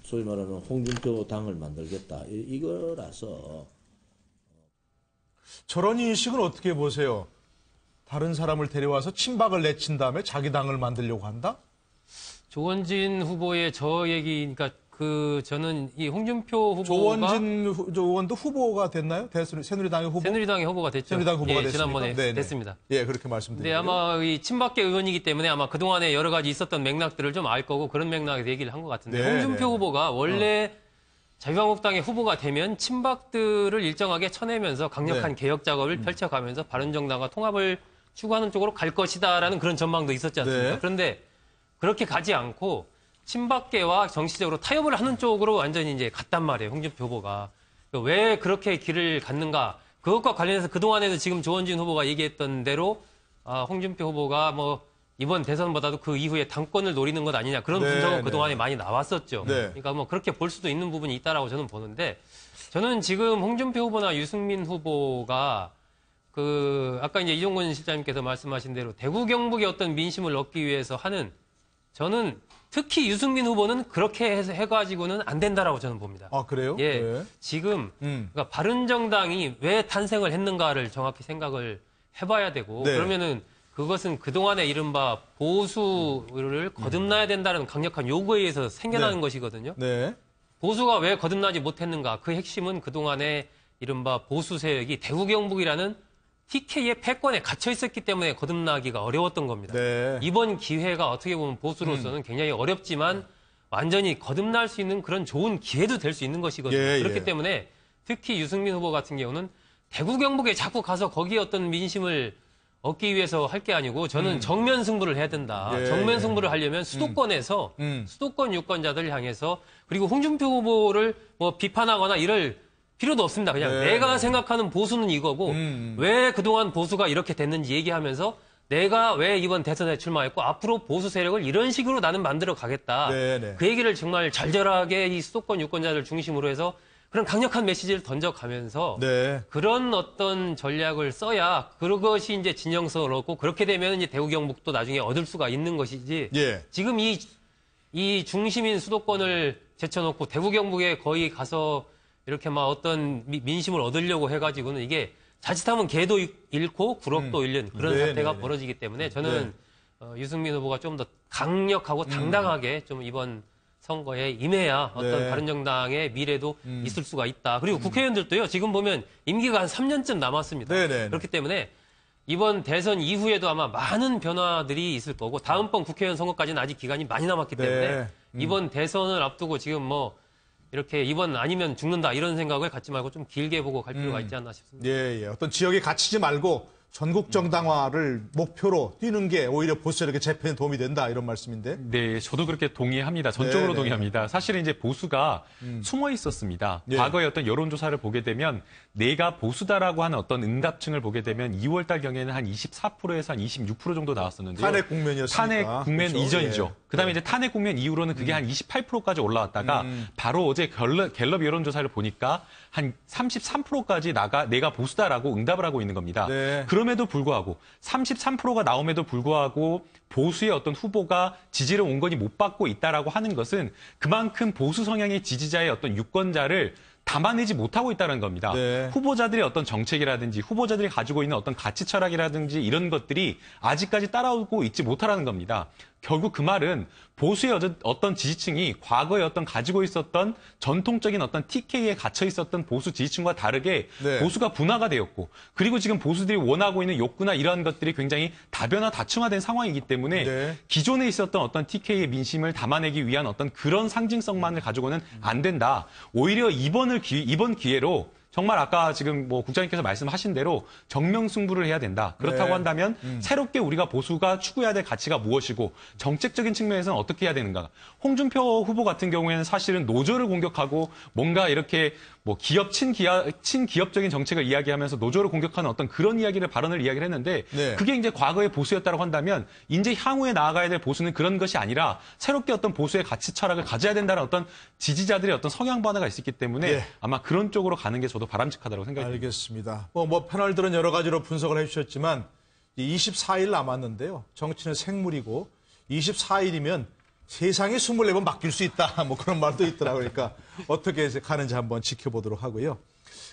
소위 말하는 홍준표 당을 만들겠다 이거라서. 저런 인식은 어떻게 보세요? 다른 사람을 데려와서 친박을 내친 다음에 자기 당을 만들려고 한다? 조원진 후보의 저 얘기니까 저는 이 홍준표 후보가 조원진 의원도 후보가 됐나요? 새누리당의 후보? 새누리당의 후보가 됐죠. 새누리당 후보가 예, 됐습니까? 지난번에 네네. 됐습니다. 예, 그렇게 말씀드리고요. 네, 아마 이 친박계 의원이기 때문에 아마 그동안에 여러 가지 있었던 맥락들을 좀 알 거고 그런 맥락에서 얘기를 한 것 같은데 네, 홍준표 네. 후보가 원래 자유한국당의 후보가 되면 친박들을 일정하게 쳐내면서 강력한 네. 개혁 작업을 펼쳐가면서 바른정당과 통합을 추구하는 쪽으로 갈 것이다라는 그런 전망도 있었지 않습니까? 네. 그런데 그렇게 가지 않고 친박계와 정치적으로 타협을 하는 쪽으로 완전히 이제 갔단 말이에요, 홍준표 후보가. 왜 그렇게 길을 갔는가? 그것과 관련해서 그동안에도 지금 조원진 후보가 얘기했던 대로 홍준표 후보가 뭐 이번 대선보다도 그 이후에 당권을 노리는 것 아니냐 그런 네, 분석은 네. 그동안에 많이 나왔었죠. 네. 그러니까 뭐 그렇게 볼 수도 있는 부분이 있다라고 저는 보는데 저는 지금 홍준표 후보나 유승민 후보가 아까 이제 이종건 실장님께서 말씀하신 대로 대구 경북의 어떤 민심을 얻기 위해서 하는 저는 특히 유승민 후보는 그렇게 해가지고는 안 된다라고 저는 봅니다. 아, 그래요? 예. 네. 지금 그러니까 바른정당이 왜 탄생을 했는가를 정확히 생각을 해봐야 되고 네. 그러면은 그것은 그동안의 이른바 보수를 거듭나야 된다는 강력한 요구에 의해서 생겨나는 네. 것이거든요. 네. 보수가 왜 거듭나지 못했는가? 그 핵심은 그동안의 이른바 보수 세력이 대구 경북이라는 TK의 패권에 갇혀 있었기 때문에 거듭나기가 어려웠던 겁니다. 네. 이번 기회가 어떻게 보면 보수로서는 굉장히 어렵지만 완전히 거듭날 수 있는 그런 좋은 기회도 될 수 있는 것이거든요. 예, 그렇기 예. 때문에 특히 유승민 후보 같은 경우는 대구 경북에 자꾸 가서 거기에 어떤 민심을 얻기 위해서 할 게 아니고 저는 정면 승부를 해야 된다. 예, 정면 예. 승부를 하려면 수도권에서 수도권 유권자들 향해서 그리고 홍준표 후보를 뭐 비판하거나 이럴 필요도 없습니다. 그냥 네. 내가 생각하는 보수는 이거고 왜 그동안 보수가 이렇게 됐는지 얘기하면서 내가 왜 이번 대선에 출마했고 앞으로 보수 세력을 이런 식으로 나는 만들어 가겠다. 네, 네. 그 얘기를 정말 절절하게 이 수도권 유권자들 중심으로 해서 그런 강력한 메시지를 던져가면서 네. 그런 어떤 전략을 써야 그것이 이제 진정성을 얻고 그렇게 되면 이제 대구 경북도 나중에 얻을 수가 있는 것이지. 예. 지금 이 중심인 수도권을 제쳐놓고 대구 경북에 거의 가서 이렇게 막 어떤 민심을 얻으려고 해가지고는 이게 자칫하면 개도 잃고 구럭도 잃는 그런 네, 사태가 네, 네. 벌어지기 때문에 저는 유승민 후보가 좀 더 강력하고 당당하게 좀 이번 선거에 임해야 어떤 네. 바른정당의 미래도 있을 수가 있다. 그리고 국회의원들도요. 지금 보면 임기가 한 3년쯤 남았습니다. 네, 네, 네. 그렇기 때문에 이번 대선 이후에도 아마 많은 변화들이 있을 거고 다음번 국회의원 선거까지는 아직 기간이 많이 남았기 때문에 네. 이번 대선을 앞두고 지금 뭐 이렇게 이번 아니면 죽는다 이런 생각을 갖지 말고 좀 길게 보고 갈 필요가 있지 않나 싶습니다. 예, 예. 어떤 지역에 갇히지 말고 전국 정당화를 목표로 뛰는 게 오히려 보수 세력의 재편에 도움이 된다 이런 말씀인데. 네, 저도 그렇게 동의합니다. 전적으로 네, 네. 동의합니다. 사실은 이제 보수가 숨어 있었습니다. 예. 과거의 어떤 여론조사를 보게 되면 내가 보수다라고 하는 어떤 응답층을 보게 되면 2월 달 경에는 한 24%에서 한 26% 정도 나왔었는데요. 탄핵 국면이었으니까. 탄핵 국면 그렇죠. 이전이죠. 예. 그다음에 이제 탄핵 국면 이후로는 그게 한 28%까지 올라왔다가 바로 어제 갤럽 여론조사를 보니까 한 33%까지 내가 보수다라고 응답을 하고 있는 겁니다. 네. 그럼에도 불구하고 33%가 나옴에도 불구하고 보수의 어떤 후보가 지지를 온건히 못 받고 있다라고 하는 것은 그만큼 보수 성향의 지지자의 어떤 유권자를 담아내지 못하고 있다는 겁니다. 네. 후보자들의 어떤 정책이라든지 후보자들이 가지고 있는 어떤 가치 철학이라든지 이런 것들이 아직까지 따라오고 있지 못하라는 겁니다. 결국 그 말은 보수의 어떤 지지층이 과거에 어떤 가지고 있었던 전통적인 어떤 TK에 갇혀 있었던 보수 지지층과 다르게 네. 보수가 분화가 되었고 그리고 지금 보수들이 원하고 있는 욕구나 이러한 것들이 굉장히 다변화 다층화된 상황이기 때문에 네. 기존에 있었던 어떤 TK의 민심을 담아내기 위한 어떤 그런 상징성만을 가지고는 안 된다. 오히려 이번 기회로 정말 아까 지금 뭐 국장님께서 말씀하신 대로 정명승부를 해야 된다. 그렇다고 네. 한다면 새롭게 우리가 보수가 추구해야 될 가치가 무엇이고 정책적인 측면에서는 어떻게 해야 되는가. 홍준표 후보 같은 경우에는 사실은 노조를 공격하고 뭔가 이렇게 뭐 친기업적인 정책을 이야기하면서 노조를 공격하는 어떤 그런 발언을 이야기를 했는데 네. 그게 이제 과거의 보수였다고 한다면 이제 향후에 나아가야 될 보수는 그런 것이 아니라 새롭게 어떤 보수의 가치 철학을 가져야 된다는 어떤 지지자들의 어떤 성향 변화가 있었기 때문에 네. 아마 그런 쪽으로 가는 게 저도 바람직하다고 생각합니다. 알겠습니다. 뭐 패널들은 여러 가지로 분석을 해주셨지만 24일 남았는데요. 정치는 생물이고 24일이면 세상에 24번 바뀔 수 있다. 뭐 그런 말도 있더라고요. 그러니까 어떻게 가는지 한번 지켜보도록 하고요.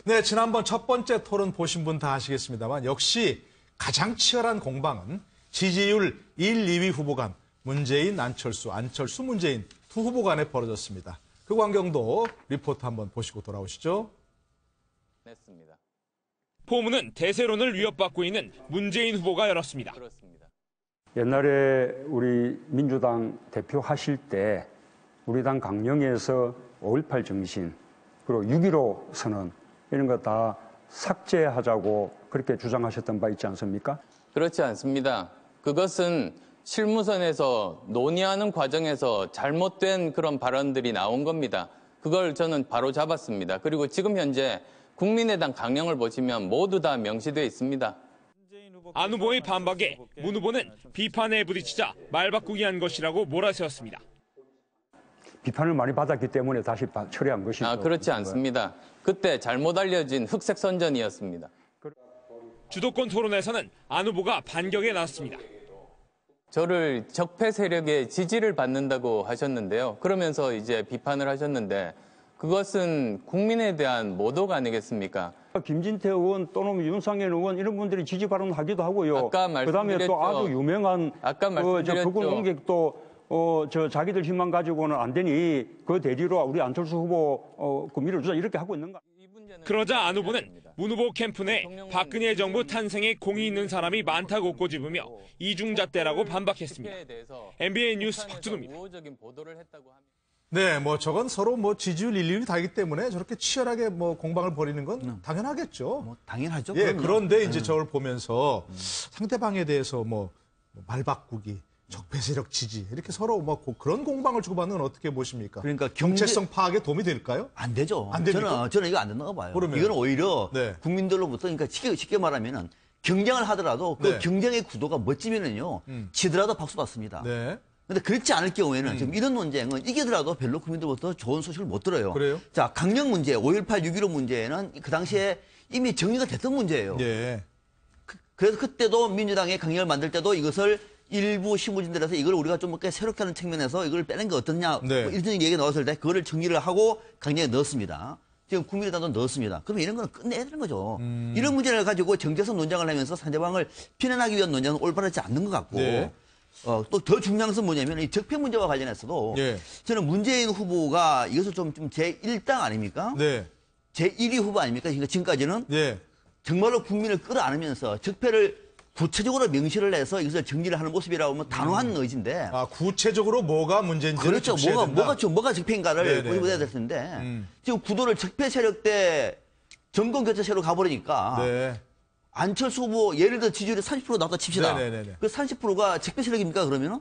네, 지난번 첫 번째 토론 보신 분 다 아시겠습니다만 역시 가장 치열한 공방은 지지율 1, 2위 후보 간 문재인, 안철수, 안철수, 문재인 두 후보 간에 벌어졌습니다. 그 광경도 리포트 한번 보시고 돌아오시죠. 냈습니다. 포문은 대세론을 위협받고 있는 문재인 후보가 열었습니다. 그렇습니다. 옛날에 우리 민주당 대표 하실 때 우리 당 강령에서 5.18 정신 그리고 6.15 선언 이런 거 다 삭제하자고 그렇게 주장하셨던 바 있지 않습니까? 그렇지 않습니다. 그것은 실무선에서 논의하는 과정에서 잘못된 그런 발언들이 나온 겁니다. 그걸 저는 바로 잡았습니다. 그리고 지금 현재 국민의당 강령을 보시면 모두 다 명시되어 있습니다. 안 후보의 반박에 문 후보는 비판에 부딪히자 말 바꾸기 한 것이라고 몰아세웠습니다. 비판을 많이 받았기 때문에 다시 처리한 것이죠. 그렇지 않습니다. 그때 잘못 알려진 흑색 선전이었습니다. 주도권 토론에서는 안 후보가 반격에 나섰습니다. 저를 적폐 세력의 지지를 받는다고 하셨는데요. 그러면서 이제 비판을 하셨는데 그것은 국민에 대한 모독 아니겠습니까? 김진태 의원 또는 윤상현 의원 이런 분들이 지지 발언하기도 하고요. 아까 말씀드렸죠. 그다음에 또 아주 유명한 아까 말씀드렸죠. 극우 농객도 자기들 힘만 가지고는 안 되니 그 대리로 우리 안철수 후보 그 밀어주자 이렇게 하고 있는 거. 그러자 안 후보는 문 후보 캠프 내 박근혜 정부 탄생에 공이 있는 사람이 많다고 꼬집으며 이중잣대라고 반박했습니다. MBN 뉴스 박준우입니다. 네, 저건 서로 지지율 일률이 다르기 때문에 저렇게 치열하게 공방을 벌이는 건 당연하겠죠. 당연하죠. 예, 그럼요. 그런데 이제 저걸 보면서 상대방에 대해서 말 바꾸기, 적폐 세력 지지 이렇게 서로 그런 공방을 주고받는 건 어떻게 보십니까? 그러니까 정체성 파악에 도움이 될까요? 안 되죠. 안 됩니까? 저는 이거 안 된다고 봐요. 그러면? 이건 오히려 네. 국민들로부터 그러니까 쉽게 말하면은 경쟁을 하더라도 그 네. 경쟁의 구도가 멋지면은요 지더라도 박수 받습니다. 네. 근데 그렇지 않을 경우에는 지금 이런 논쟁은 이기더라도 별로 국민들부터 좋은 소식을 못 들어요. 그래요? 자, 강령 문제, 5.18, 6.15 문제는 그 당시에 이미 정리가 됐던 문제예요. 예. 그래서 그때도 민주당이 강령을 만들 때도 이것을 일부 신부진들에서 이걸 우리가 좀 새롭게 하는 측면에서 이걸 빼는 게 어떻냐 네. 이런 얘기가 나왔을 때 그거를 정리를 하고 강령에 넣었습니다. 지금 국민의당도 넣었습니다. 그러면 이런 거는 끝내야 되는 거죠. 이런 문제를 가지고 정체성 논쟁을 하면서 상대방을 피난하기 위한 논쟁은 올바르지 않는 것 같고 네. 또 더 중요한 것은 뭐냐면 이 적폐 문제와 관련해서도 예. 저는 문재인 후보가 이것을 좀 제1당 아닙니까? 네. 제1위 후보 아닙니까? 그러니까 지금까지는 예. 정말로 국민을 끌어안으면서 적폐를 구체적으로 명시를 해서 이것을 정리를 하는 모습이라고 하면 단호한 의지인데. 구체적으로 뭐가 문제인지 그렇죠. 뭐가 적폐인가를 네네. 꼬집어야 될 텐데. 지금 구도를 적폐 세력 때 정권 교체 세력으로 가버리니까. 네. 안철수 후보 예를 들어 지지율이 30% 나왔다 칩시다. 네네네. 그 30%가 적폐 세력입니까 그러면은?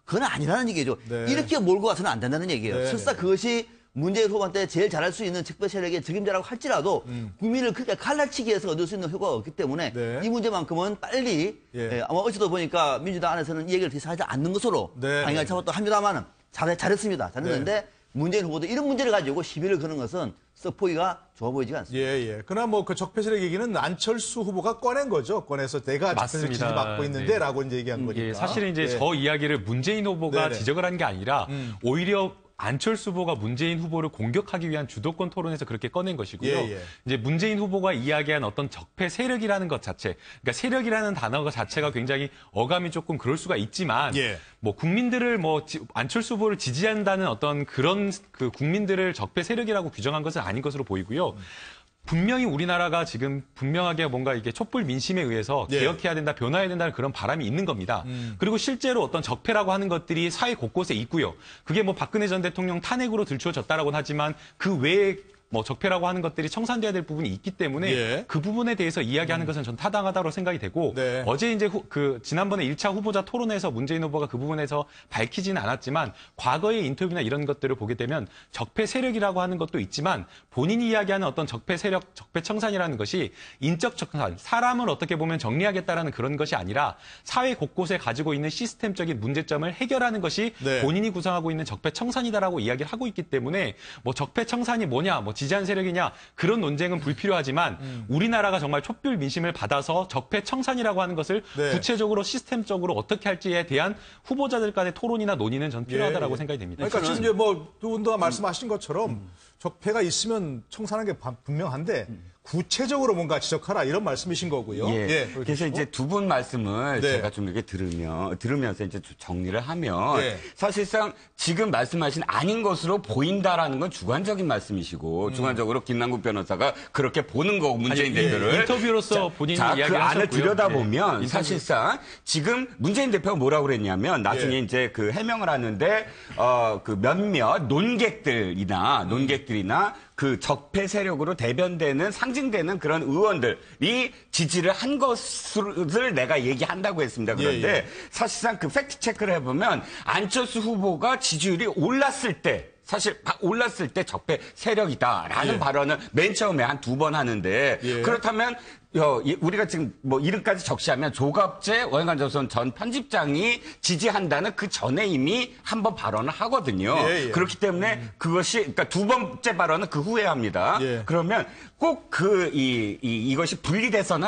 그건 아니라는 얘기죠. 네. 이렇게 몰고 가서는 안 된다는 얘기예요. 네네. 설사 그것이 문재인 후보한테 제일 잘할 수 있는 적폐 세력의 적임자라고 할지라도 국민을 그렇게 갈라치기 위해서 얻을 수 있는 효과가 없기 때문에 네. 이 문제만큼은 빨리 아마 어제도 보니까 민주당 안에서는 이 얘기를 대체하지 않는 것으로 네. 방향을 잡았다 합니다만은 잘했습니다. 잘했는데 네. 문재인 후보도 이런 문제를 가지고 시비를 거는 것은 썩 보기가 좋아 보이지가 않습니다. 예. 그러나 그 적폐 세력 얘기는 안철수 후보가 꺼낸 거죠. 꺼내서 내가 적폐 세력 지지 받고 있는데 라고 이제 얘기한 거니까. 예, 사실은 이제 저 이야기를 문재인 후보가 네네. 지적을 한 게 아니라 오히려 안철수 후보가 문재인 후보를 공격하기 위한 주도권 토론에서 그렇게 꺼낸 것이고요. 예. 이제 문재인 후보가 이야기한 어떤 적폐 세력이라는 것 자체, 그러니까 세력이라는 단어가 자체가 굉장히 어감이 조금 그럴 수가 있지만, 예. 국민들을 안철수 후보를 지지한다는 어떤 그런 그 국민들을 적폐 세력이라고 규정한 것은 아닌 것으로 보이고요. 분명히 우리나라가 지금 분명하게 뭔가 이게 촛불 민심에 의해서 개혁해야 된다, 변화해야 된다는 그런 바람이 있는 겁니다. 그리고 실제로 어떤 적폐라고 하는 것들이 사회 곳곳에 있고요. 그게 박근혜 전 대통령 탄핵으로 들추어졌다라고는 하지만 그 외에 적폐라고 하는 것들이 청산돼야 될 부분이 있기 때문에 그 부분에 대해서 이야기하는 것은 전 타당하다고 생각이 되고 어제 이제 지난번에 1차 후보자 토론에서 문재인 후보가 그 부분에서 밝히지는 않았지만 과거의 인터뷰나 이런 것들을 보게 되면 적폐 세력이라고 하는 것도 있지만 본인이 이야기하는 어떤 적폐 세력, 적폐 청산이라는 것이 인적 청산, 사람을 어떻게 보면 정리하겠다라는 그런 것이 아니라 사회 곳곳에 가지고 있는 시스템적인 문제점을 해결하는 것이 본인이 구성하고 있는 적폐 청산이다라고 이야기를 하고 있기 때문에 적폐 청산이 뭐냐, 지지한 세력이냐 그런 논쟁은 불필요하지만 우리나라가 정말 촛불 민심을 받아서 적폐 청산이라고 하는 것을 구체적으로 시스템적으로 어떻게 할지에 대한 후보자들 간의 토론이나 논의는 전 필요하다라고 생각이 됩니다. 그러니까 지금 이제 두 분 다 말씀하신 것처럼 적폐가 있으면 청산하는 게 분명한데 구체적으로 뭔가 지적하라 이런 말씀이신 거고요. 그래서 이제 두 분 말씀을 제가 좀 이렇게 들으면서 이제 정리를 하면 사실상 지금 말씀하신 아닌 것으로 보인다라는 건 주관적인 말씀이시고 주관적으로 김남국 변호사가 그렇게 보는 거고 문재인 대표를 인터뷰로서 본인이 이야기를 그 안을 하셨고요. 들여다보면 사실상 지금 문재인 대표가 뭐라고 그랬냐면 나중에 이제 그 해명을 하는데 그 몇몇 논객들이나 그 적폐 세력으로 대변되는 상징되는 그런 의원들이 지지를 한 것을 내가 얘기한다고 했습니다. 그런데 사실상 그 팩트 체크를 해보면 안철수 후보가 지지율이 올랐을 때 사실 올랐을 때 적폐 세력이다라는 예. 발언을 맨 처음에 한 2번 하는데 예. 그렇다면 우리가 지금 뭐 이름까지 적시하면 조갑재 월간조선 전 편집장이 지지한다는 그 전에 이미 한 번 발언을 하거든요. 예, 예. 그렇기 때문에 그것이 그러니까 2번째 발언은 그 후에 합니다. 예. 그러면 꼭 이것이 분리돼서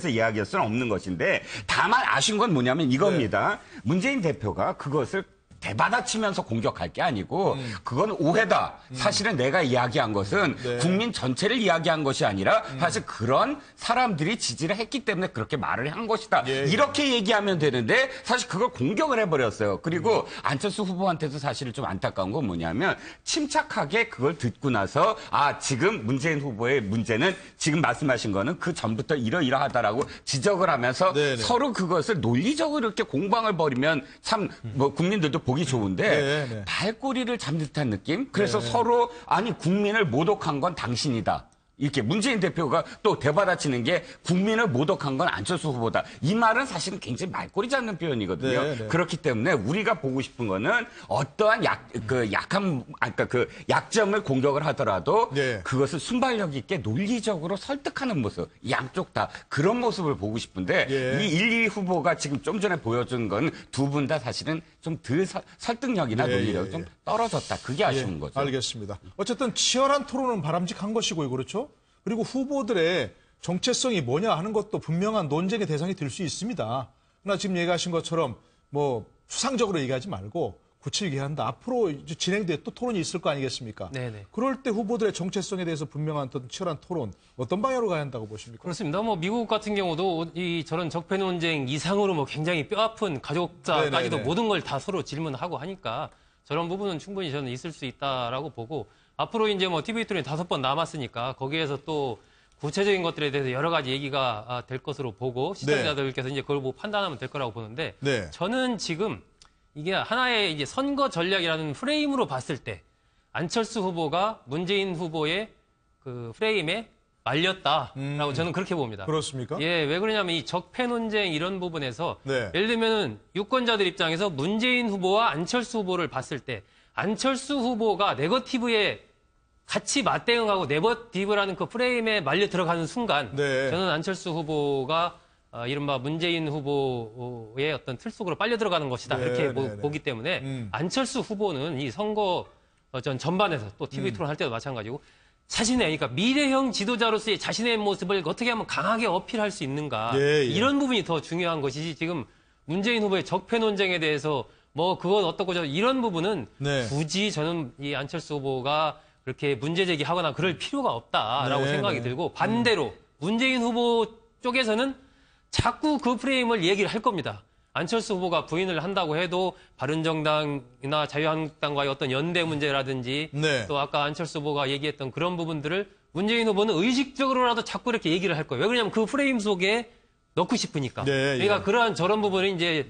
이야기할 수는 없는 것인데 다만 아쉬운 건 뭐냐면 이겁니다. 문재인 대표가 그것을 대받아치면서 공격할 게 아니고 그건 오해다. 사실은 내가 이야기한 것은 네. 국민 전체를 이야기한 것이 아니라 사실 그런 사람들이 지지를 했기 때문에 그렇게 말을 한 것이다. 예, 예. 이렇게 얘기하면 되는데 사실 그걸 공격을 해버렸어요. 그리고 안철수 후보한테도 사실 좀 안타까운 건 뭐냐면 침착하게 그걸 듣고 나서 지금 문재인 후보의 문제는 지금 말씀하신 거는 그 전부터 이러이러하다라고 지적을 하면서 네네. 서로 그것을 논리적으로 이렇게 공방을 벌이면 참 뭐 국민들도 보기 좋은데 네. 발꼬리를 잡는 듯한 느낌? 그래서 네. 서로 국민을 모독한 건 당신이다. 이렇게 문재인 대표가 또 대받아치는 게 국민을 모독한 건 안철수 후보다. 이 말은 사실은 굉장히 말꼬리 잡는 표현이거든요. 네, 네. 그렇기 때문에 우리가 보고 싶은 거는 어떠한 약점을 공격을 하더라도 네. 그것을 순발력 있게 논리적으로 설득하는 모습. 양쪽 다 그런 모습을 보고 싶은데 예. 이 1, 2 후보가 지금 좀 전에 보여준 건 두 분 다 사실은 좀 덜 설득력이나 예, 논리력이 예, 좀 예. 떨어졌다. 그게 아쉬운 예, 거죠. 알겠습니다. 어쨌든 치열한 토론은 바람직한 것이고요. 그렇죠? 그리고 후보들의 정체성이 뭐냐 하는 것도 분명한 논쟁의 대상이 될 수 있습니다. 그러나 지금 얘기하신 것처럼 뭐 수상적으로 얘기하지 말고 구체적이한다. 앞으로 이제 진행돼 또 토론이 있을 거 아니겠습니까? 네네. 그럴 때 후보들의 정체성에 대해서 분명한 어떤 치열한 토론 어떤 방향으로 가야 한다고 보십니까? 그렇습니다. 뭐 미국 같은 경우도 저런 적폐 논쟁 이상으로 뭐 굉장히 뼈아픈 가족자까지도 네네네. 모든 걸 다 서로 질문하고 하니까 저런 부분은 충분히 저는 있을 수 있다라고 보고 앞으로 이제 뭐 TV 토론이 5번 남았으니까 거기에서 또 구체적인 것들에 대해서 여러 가지 얘기가 될 것으로 보고 시청자들께서 이제 그걸 보고 판단하면 될 거라고 보는데 네. 저는 지금 이게 하나의 이제 선거 전략이라는 프레임으로 봤을 때 안철수 후보가 문재인 후보의 그 프레임에 말렸다라고 저는 그렇게 봅니다. 그렇습니까? 예, 왜 그러냐면 이 적폐 논쟁 이런 부분에서 네. 예를 들면은 유권자들 입장에서 문재인 후보와 안철수 후보를 봤을 때 안철수 후보가 네거티브에 같이 맞대응하고 네거티브라는 그 프레임에 말려 들어가는 순간 네. 저는 안철수 후보가 이른바 문재인 후보의 어떤 틀 속으로 빨려 들어가는 것이다. 네, 이렇게 네, 네. 보기 때문에 안철수 후보는 이 선거 전반에서 또 TV 토론 할 때도 마찬가지고 자신의 그러니까 미래형 지도자로서의 자신의 모습을 어떻게 하면 강하게 어필할 수 있는가. 예, 예. 이런 부분이 더 중요한 것이지 지금 문재인 후보의 적폐 논쟁에 대해서 뭐 그건 어떻고 저 이런 부분은 네. 굳이 저는 이 안철수 후보가 그렇게 문제 제기하거나 그럴 필요가 없다라고 네, 생각이 네. 들고 반대로 문재인 후보 쪽에서는 자꾸 그 프레임을 얘기를 할 겁니다. 안철수 후보가 부인을 한다고 해도 바른정당이나 자유한국당과의 어떤 연대 문제라든지 네. 또 아까 안철수 후보가 얘기했던 그런 부분들을 문재인 후보는 의식적으로라도 자꾸 이렇게 얘기를 할 거예요. 왜 그러냐면 그 프레임 속에 넣고 싶으니까. 네, 그러니까 예. 그러한 저런 부분이 이제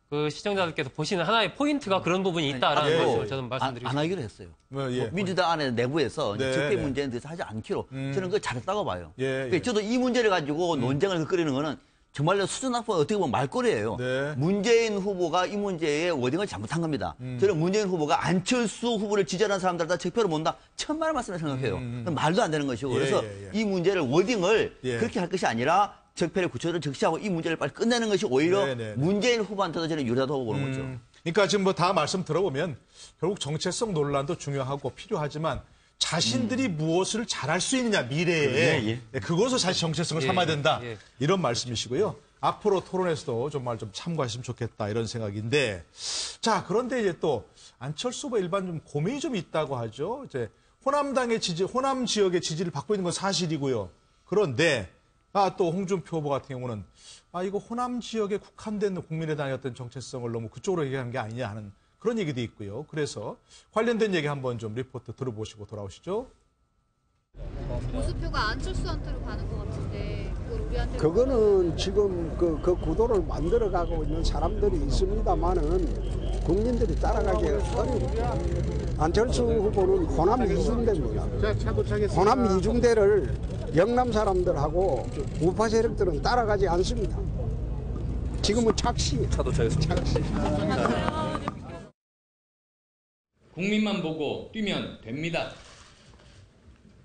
그 시청자들께서 보시는 하나의 포인트가 그런 부분이 있다라는 앞으로 것을 저는 말씀드리고 안 하기로 했어요. 예. 민주당 안에 내부에서 네, 적폐 네. 문제에 대해서 하지 않기로 저는 그걸 잘했다고 봐요. 예, 그러니까 예. 저도 이 문제를 가지고 논쟁을 끄리는 거는 정말로 수준 높은 어떻게 보면 말꼬리예요. 네. 문재인 후보가 이 문제에 워딩을 잘못한 겁니다. 저는 문재인 후보가 안철수 후보를 지지하는 사람들 다 적폐로 본다. 천만의 말씀을 생각해요. 그건 말도 안 되는 것이고. 예, 그래서 예, 예. 이 문제를 워딩을 예. 그렇게 할 것이 아니라 적폐를 구체적으로 적시하고 이 문제를 빨리 끝내는 것이 오히려 네, 네, 네. 문재인 후보한테도 저는 유리하다고 보는 거죠. 그러니까 지금 뭐 다 말씀 들어보면 결국 정체성 논란도 중요하고 필요하지만 자신들이 무엇을 잘할 수 있느냐 미래에 그것을 사실 정체성을 삼아야 된다 이런 말씀이시고요. 앞으로 토론에서도 정말 좀 참고하시면 좋겠다 이런 생각인데 자 그런데 이제 또 안철수 후보 일반 좀 고민이 좀 있다고 하죠. 이제 호남당의 지지, 호남 지역의 지지를 받고 있는 건 사실이고요. 그런데 또 홍준표 후보 같은 경우는 이거 호남 지역에 국한된 국민의당의 어떤 정체성을 너무 그쪽으로 얘기하는 게 아니냐 하는 그런 얘기도 있고요. 그래서 관련된 얘기 한번 좀 리포트 들어보시고 돌아오시죠. 보수표가 안철수한테로 가는 것 같은데 그걸 우리한테 그거는 지금 그 구도를 만들어가고 있는 사람들이 있습니다만은 국민들이 따라가기 어렵죠. 안철수 후보는 호남 이중대입니다. 호남 이중대를 영남 사람들하고 우파 세력들은 따라가지 않습니다. 지금은 착시. 차도 차겠습니다. 국민만 보고 뛰면 됩니다.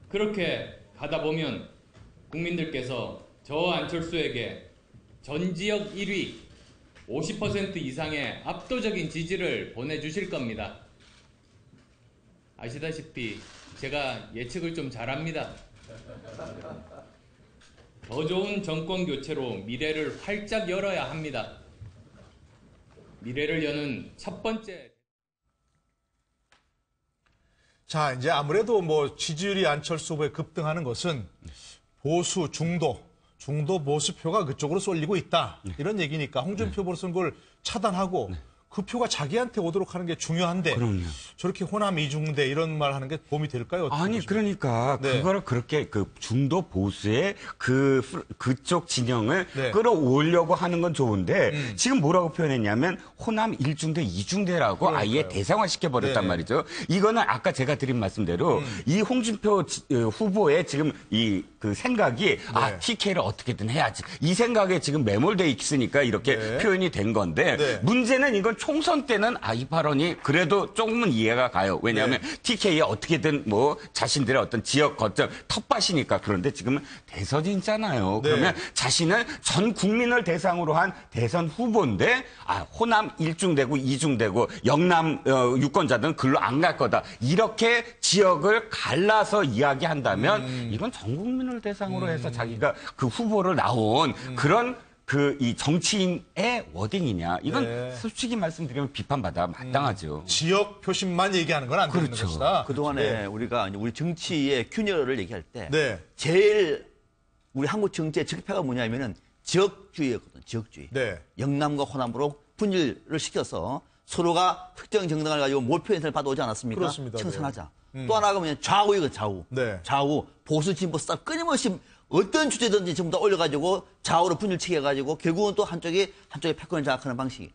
그렇게 가다 보면 국민들께서 저 안철수에게 전 지역 1위 50% 이상의 압도적인 지지를 보내주실 겁니다. 아시다시피 제가 예측을 좀 잘합니다. 더 좋은 정권 교체로 미래를 활짝 열어야 합니다. 미래를 여는 첫 번째. 자, 이제 아무래도 뭐 지지율이 안철수 후보에 급등하는 것은 보수, 중도 보수표가 그쪽으로 쏠리고 있다. 이런 얘기니까 홍준표 후보로서는 그걸 차단하고 그 표가 자기한테 오도록 하는 게 중요한데 그럼요. 저렇게 호남 이중대 이런 말 하는 게 도움이 될까요? 아니 그러니까 그거를 그렇게 그 중도 보수의 그쪽 진영을 끌어올려고 하는 건 좋은데 지금 뭐라고 표현했냐면 호남 1중대 2중대라고 아예 대상화시켜 버렸단 말이죠. 이거는 아까 제가 드린 말씀대로 이 홍준표 후보의 지금 이 그 생각이 TK를 어떻게든 해야지 이 생각에 지금 매몰돼 있으니까 이렇게 표현이 된 건데 문제는 이건 총선 때는 이 발언이 그래도 조금은 이해가 가요. 왜냐하면 TK에 어떻게든 뭐 자신들의 어떤 지역 거점 텃밭이니까. 그런데 지금은 대선이잖아요. 그러면 자신은 전 국민을 대상으로 한 대선 후보인데 호남 1중되고 2중되고 영남 유권자들은 글로 안 갈 거다. 이렇게 지역을 갈라서 이야기한다면 이건 전 국민을 대상으로 해서 자기가 그 후보를 나온 그런 이 정치인의 워딩이냐. 이건 솔직히 말씀드리면 비판받아 마땅하죠. 지역 표심만 얘기하는 건 안 되는 것이다. 그동안에 우리가 우리 정치의 균열을 얘기할 때 제일 우리 한국 정치의 적폐가 뭐냐면은 지역주의였거든. 지역주의. 영남과 호남으로 분열을 시켜서 서로가 특정 정당을 가지고 몰표 행사를 받아오지 않았습니까? 그렇습니다. 청산하자. 또 하나가 뭐냐 좌우이거든. 좌우. 보수 진보 싸움 끊임없이 어떤 주제든지 전부 다 올려가지고 좌우로 분열치게 해가지고 결국은 또 한쪽에 패권을 장악하는 방식이.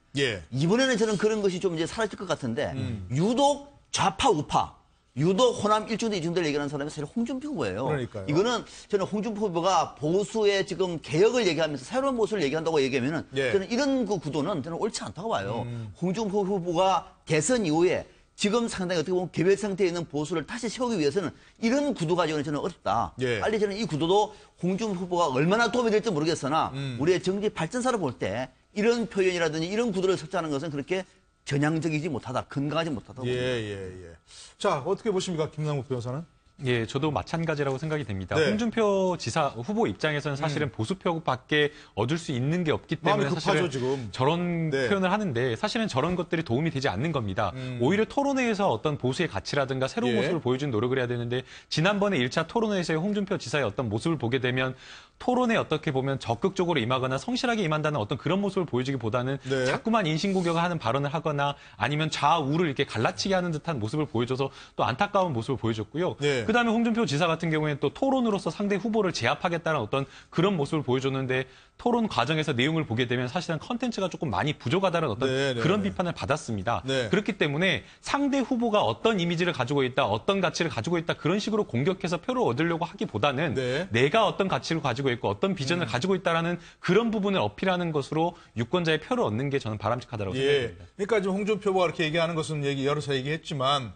이번에는 저는 그런 것이 좀 이제 사라질 것 같은데 유독 좌파 우파 유독 호남 1중대 2중대를 얘기하는 사람이 사실 홍준표 후보예요. 그러니까요. 이거는 저는 홍준표 후보가 보수의 지금 개혁을 얘기하면서 새로운 보수를 얘기한다고 얘기하면은 저는 이런 그 구도는 저는 옳지 않다고 봐요. 홍준표 후보가 대선 이후에 지금 상당히 어떻게 보면 개별 상태에 있는 보수를 다시 세우기 위해서는 이런 구도 가지고는 저는 어렵다. 빨리 저는 이 구도도 홍준표 후보가 얼마나 도움이 될지 모르겠으나 우리의 정치 발전사를 볼 때 이런 표현이라든지 이런 구도를 설정하는 것은 그렇게 전향적이지 못하다, 건강하지 못하다고 봅니다. 자, 어떻게 보십니까, 김남국 변호사는? 예, 저도 마찬가지라고 생각이 됩니다. 홍준표 지사 후보 입장에서는 사실은 보수표밖에 얻을 수 있는 게 없기 때문에 사실은 지금. 저런 표현을 하는데 사실은 저런 것들이 도움이 되지 않는 겁니다. 오히려 토론회에서 어떤 보수의 가치라든가 새로운 모습을 보여주는 노력을 해야 되는데 지난번에 1차 토론회에서의 홍준표 지사의 어떤 모습을 보게 되면 토론에 어떻게 보면 적극적으로 임하거나 성실하게 임한다는 어떤 그런 모습을 보여주기보다는 자꾸만 인신공격을 하는 발언을 하거나 아니면 좌우를 이렇게 갈라치게 하는 듯한 모습을 보여줘서 또 안타까운 모습을 보여줬고요. 그다음에 홍준표 지사 같은 경우에는 또 토론으로서 상대 후보를 제압하겠다는 어떤 그런 모습을 보여줬는데 토론 과정에서 내용을 보게 되면 사실은 컨텐츠가 조금 많이 부족하다는 어떤 그런 비판을 받았습니다. 그렇기 때문에 상대 후보가 어떤 이미지를 가지고 있다, 어떤 가치를 가지고 있다 그런 식으로 공격해서 표를 얻으려고 하기보다는 내가 어떤 가치를 가지고 있고 어떤 비전을 가지고 있다라는 그런 부분을 어필하는 것으로 유권자의 표를 얻는 게 저는 바람직하다고 생각합니다. 그러니까 지금 홍준표 후보가 이렇게 얘기하는 것은 여러서 얘기했지만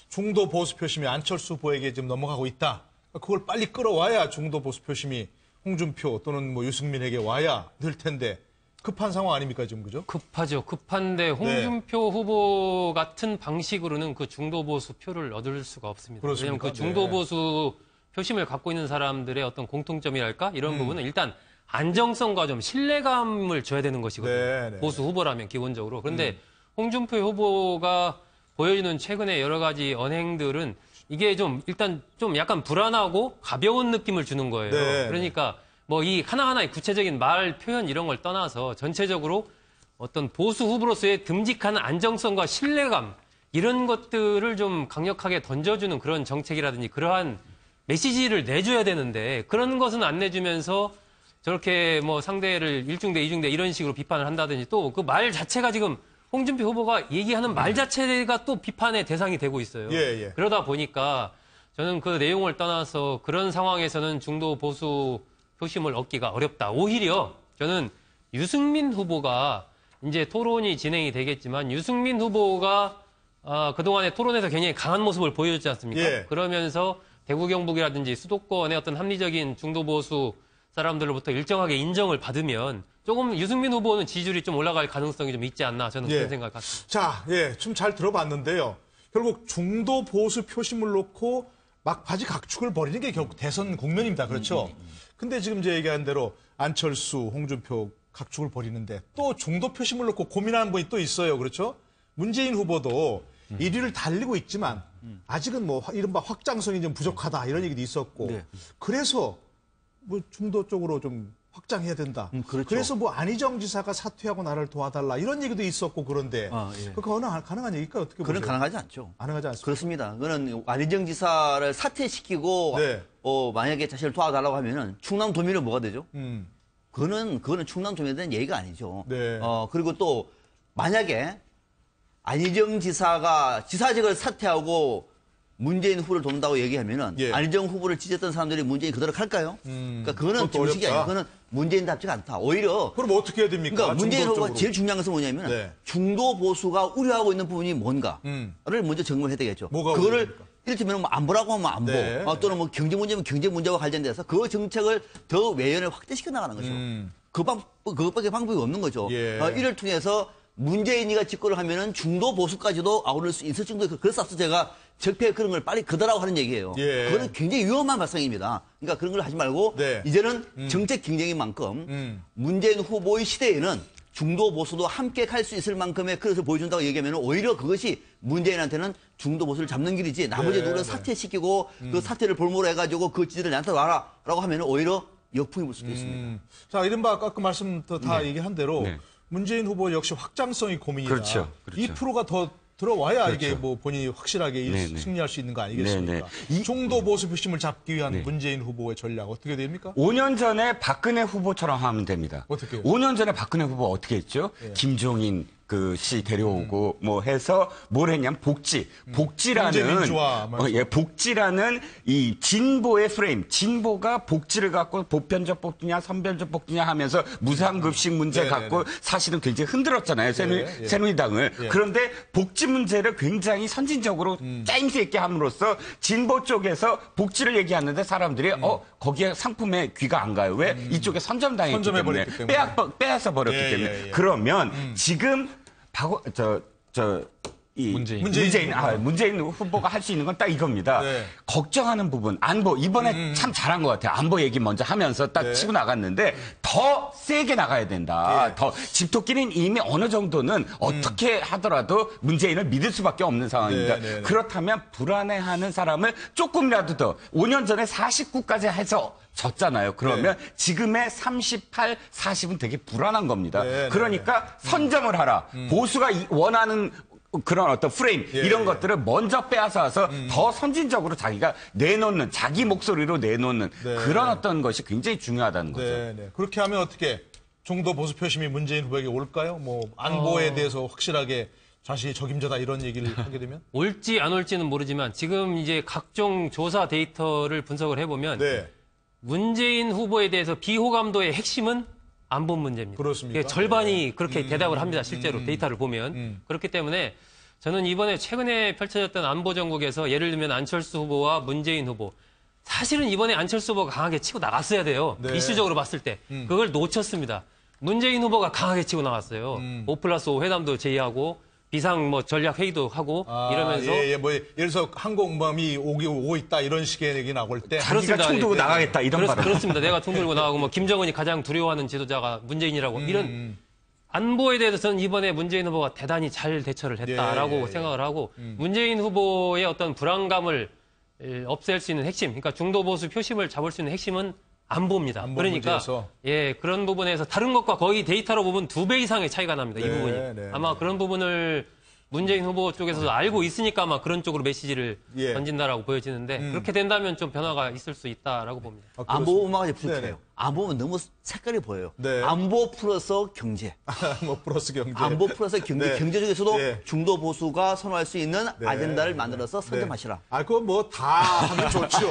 중도 보수 표심이 안철수 후보에게 지금 넘어가고 있다. 그걸 빨리 끌어와야 중도 보수 표심이 홍준표 또는 뭐 유승민에게 와야 될 텐데 급한 상황 아닙니까 지금 그죠? 급하죠. 급한데 홍준표 후보 같은 방식으로는 그 중도 보수 표를 얻을 수가 없습니다. 그렇습니까? 왜냐하면 그 중도 보수 표심을 갖고 있는 사람들의 어떤 공통점이랄까 이런 부분은 일단 안정성과 좀 신뢰감을 줘야 되는 것이거든요. 보수 후보라면 기본적으로. 그런데 홍준표 후보가 보여주는 최근의 여러 가지 언행들은 이게 좀 일단 좀 약간 불안하고 가벼운 느낌을 주는 거예요. 그러니까 뭐 이 하나하나의 구체적인 말 표현 이런 걸 떠나서 전체적으로 어떤 보수 후보로서의 듬직한 안정성과 신뢰감 이런 것들을 좀 강력하게 던져주는 그런 정책이라든지 그러한 메시지를 내줘야 되는데 그런 것은 안 내주면서 저렇게 뭐 상대를 1중대, 2중대 이런 식으로 비판을 한다든지 또 그 말 자체가 지금 홍준표 후보가 얘기하는 말 자체가 또 비판의 대상이 되고 있어요. 그러다 보니까 저는 그 내용을 떠나서 그런 상황에서는 중도 보수 표심을 얻기가 어렵다. 오히려 저는 유승민 후보가 이제 토론이 진행이 되겠지만 유승민 후보가 그동안의 토론에서 굉장히 강한 모습을 보여줬지 않습니까? 예. 그러면서 대구 경북이라든지 수도권의 어떤 합리적인 중도 보수 사람들로부터 일정하게 인정을 받으면 조금 유승민 후보는 지지율이 좀 올라갈 가능성이 좀 있지 않나 저는 그런 생각 같습니다. 자, 좀 잘 들어봤는데요. 결국 중도 보수 표심을 놓고 막바지 각축을 벌이는 게 결국 대선 국면입니다. 그렇죠? 근데 지금 제 얘기한 대로 안철수, 홍준표 각축을 벌이는데 또 중도 표심을 놓고 고민하는 분이 또 있어요. 그렇죠? 문재인 후보도 1위를 달리고 있지만 아직은 뭐 이른바 확장성이 좀 부족하다 이런 얘기도 있었고 그래서 뭐 중도 쪽으로 좀 확장해야 된다. 그렇죠. 그래서 뭐 안희정 지사가 사퇴하고 나를 도와달라 이런 얘기도 있었고 그런데 그거 가능한 얘기일까요? 어떻게 그건 보세요? 가능하지 않죠. 가능하지 않습니다. 그렇습니다. 그거는 안희정 지사를 사퇴시키고 만약에 자신을 도와달라고 하면은 충남도민은 뭐가 되죠? 그거는 충남도민에 대한 얘기가 아니죠. 그리고 또 만약에 안희정 지사가 지사직을 사퇴하고 문재인 후보를 돕는다고 얘기하면은 안희정 후보를 지지했던 사람들이 문재인 그대로 갈까요? 그러니까 그거는 정식이 아니에요. 그거는 문재인답지가 않다. 오히려 그럼 어떻게 해야 됩니까? 그러니까 문재인 후보가 중도적으로. 제일 중요한 것은 뭐냐면 중도 보수가 우려하고 있는 부분이 뭔가를 먼저 점검해야 되겠죠. 그거를 이를테면 뭐 안보라고 하면 안보, 또는 뭐 경제 문제면 경제 문제와 관련돼서 그 정책을 더 외연을 확대시켜 나가는 거죠. 그것밖에 방법이 없는 거죠. 이를 통해서 문재인이가 집권을 하면은 중도 보수까지도 아우를 수 있을 정도의 그래서 앞서 제가 적폐 그런 걸 빨리 거다라고 하는 얘기예요. 그거는 굉장히 위험한 발상입니다. 그러니까 그런 걸 하지 말고 이제는 정책 경쟁인 만큼 문재인 후보의 시대에는 중도 보수도 함께 갈 수 있을 만큼의 그릇을 보여준다고 얘기하면 오히려 그것이 문재인한테는 중도 보수를 잡는 길이지 나머지 누구를 사퇴시키고 그 사퇴를 볼모로 해가지고 그 지지를 나한테 와라라고 하면 오히려 역풍이 불 수도 있습니다. 자, 이른바 아까 그 말씀 다 얘기한 대로 문재인 후보 역시 확장성이 고민이다. 그렇죠. 2%가 더 들어와야 이게 뭐 본인이 확실하게 승리할 수 있는 거 아니겠습니까? 중도 보수 표심을 잡기 위한 문재인 후보의 전략 어떻게 됩니까? 5년 전에 박근혜 후보처럼 하면 됩니다. 어떻게? 5년 전에 박근혜 후보 어떻게 했죠? 김종인 씨 데려오고 뭐 해서 뭘 했냐면 복지라는 복지라는 이 진보의 프레임, 진보가 복지를 갖고 보편적 복지냐 선별적 복지냐 하면서 무상급식 문제 갖고 사실은 굉장히 흔들었잖아요. 새누리당을. 그런데 복지 문제를 굉장히 선진적으로 짜임새 있게 함으로써 진보 쪽에서 복지를 얘기하는데 사람들이 거기에 상품에 귀가 안 가요. 왜? 이쪽에 선점당했기 때문에 빼앗아 버렸기 때문에. 그러면 지금 문재인 후보가 할 수 있는 건 딱 이겁니다. 걱정하는 부분, 안보, 이번에 참 잘한 것 같아요. 안보 얘기 먼저 하면서 딱 치고 나갔는데 더 세게 나가야 된다. 더 집토끼는 이미 어느 정도는 어떻게 하더라도 문재인을 믿을 수밖에 없는 상황입니다. 그렇다면 불안해하는 사람을 조금이라도 더 5년 전에 49까지 해서 졌잖아요. 그러면 지금의 38, 40은 되게 불안한 겁니다. 그러니까 선점을 하라. 보수가 원하는 그런 어떤 프레임 이런 것들을 먼저 빼앗아 와서 더 선진적으로 자기가 내놓는 자기 목소리로 내놓는 그런 어떤 것이 굉장히 중요하다는 거죠. 그렇게 하면 어떻게 중도 보수 표심이 문재인 후보에게 올까요? 뭐 안보에 대해서 확실하게 자신이 적임자다 이런 얘기를 하게 되면 올지 안 올지는 모르지만 지금 이제 각종 조사 데이터를 분석을 해보면 문재인 후보에 대해서 비호감도의 핵심은 안보 문제입니다. 그렇습니까? 절반이 그렇게 대답을 합니다. 실제로 데이터를 보면. 그렇기 때문에 저는 이번에 최근에 펼쳐졌던 안보 전국에서 예를 들면 안철수 후보와 문재인 후보. 사실은 이번에 안철수 후보가 강하게 치고 나갔어야 돼요. 이슈적으로 봤을 때. 그걸 놓쳤습니다. 문재인 후보가 강하게 치고 나갔어요. 5+5 회담도 제의하고 비상 뭐 전략 회의도 하고 이러면서 뭐 예를 들어서 항공모함이 오고 있다 이런 식의 얘기 나올 때 자기가 총 들고 나가겠다 이런 말 그렇습니다. 내가 총 들고 나가고 뭐 김정은이 가장 두려워하는 지도자가 문재인이라고 이런 안보에 대해서는 이번에 문재인 후보가 대단히 잘 대처를 했다라고 생각을 하고 문재인 후보의 어떤 불안감을 없앨 수 있는 핵심, 그러니까 중도 보수 표심을 잡을 수 있는 핵심은 안보입니다. 그러니까 문제에서. 그런 부분에서 다른 것과 거의 데이터로 보면 2배 이상의 차이가 납니다. 이 부분이. 아마 그런 부분을 문재인 후보 쪽에서도 알고 있으니까 아마 그런 쪽으로 메시지를 던진다라고 보여지는데 그렇게 된다면 좀 변화가 있을 수 있다라고 봅니다. 안보 음악이 불쾌해요. 안보면 너무 색깔이 보여요. 네. 안보 플러스 경제. 뭐 플러스 경제. 안보 플러스 경제. 네. 경제 중에서도 네. 중도 보수가 선호할 수 있는 네. 아젠다를 만들어서 선점하시라. 네. 아, 그건 뭐 다 하면 좋죠.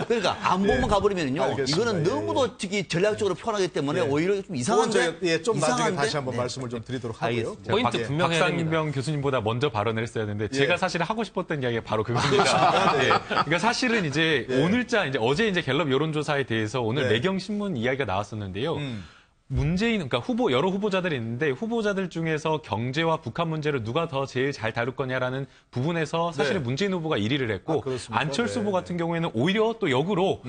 그러니까 안보만 가버리면요. 알겠습니다. 이거는 너무도 특히 전략적으로 표현하기 때문에 오히려 좀 이상한데. 좀 나중에 다시 한번 말씀을 좀 드리도록 하고요. 포인트 분명해야 됩니다. 박상병 교수님보다 먼저 발언을 했어야 했는데 제가 사실 하고 싶었던 이야기가 바로 그겁니다. 네. 그러니까 사실은 이제 오늘자 이제 어제 이제 갤럽 여론조사에 대해서 오늘 매경 신문 이야기가 나왔었는데요. 문재인, 그러니까 여러 후보자들이 있는데 후보자들 중에서 경제와 북한 문제를 누가 더 제일 잘 다룰 거냐라는 부분에서 사실은 문재인 후보가 1위를 했고 안철수 후보 같은 경우에는 오히려 또 역으로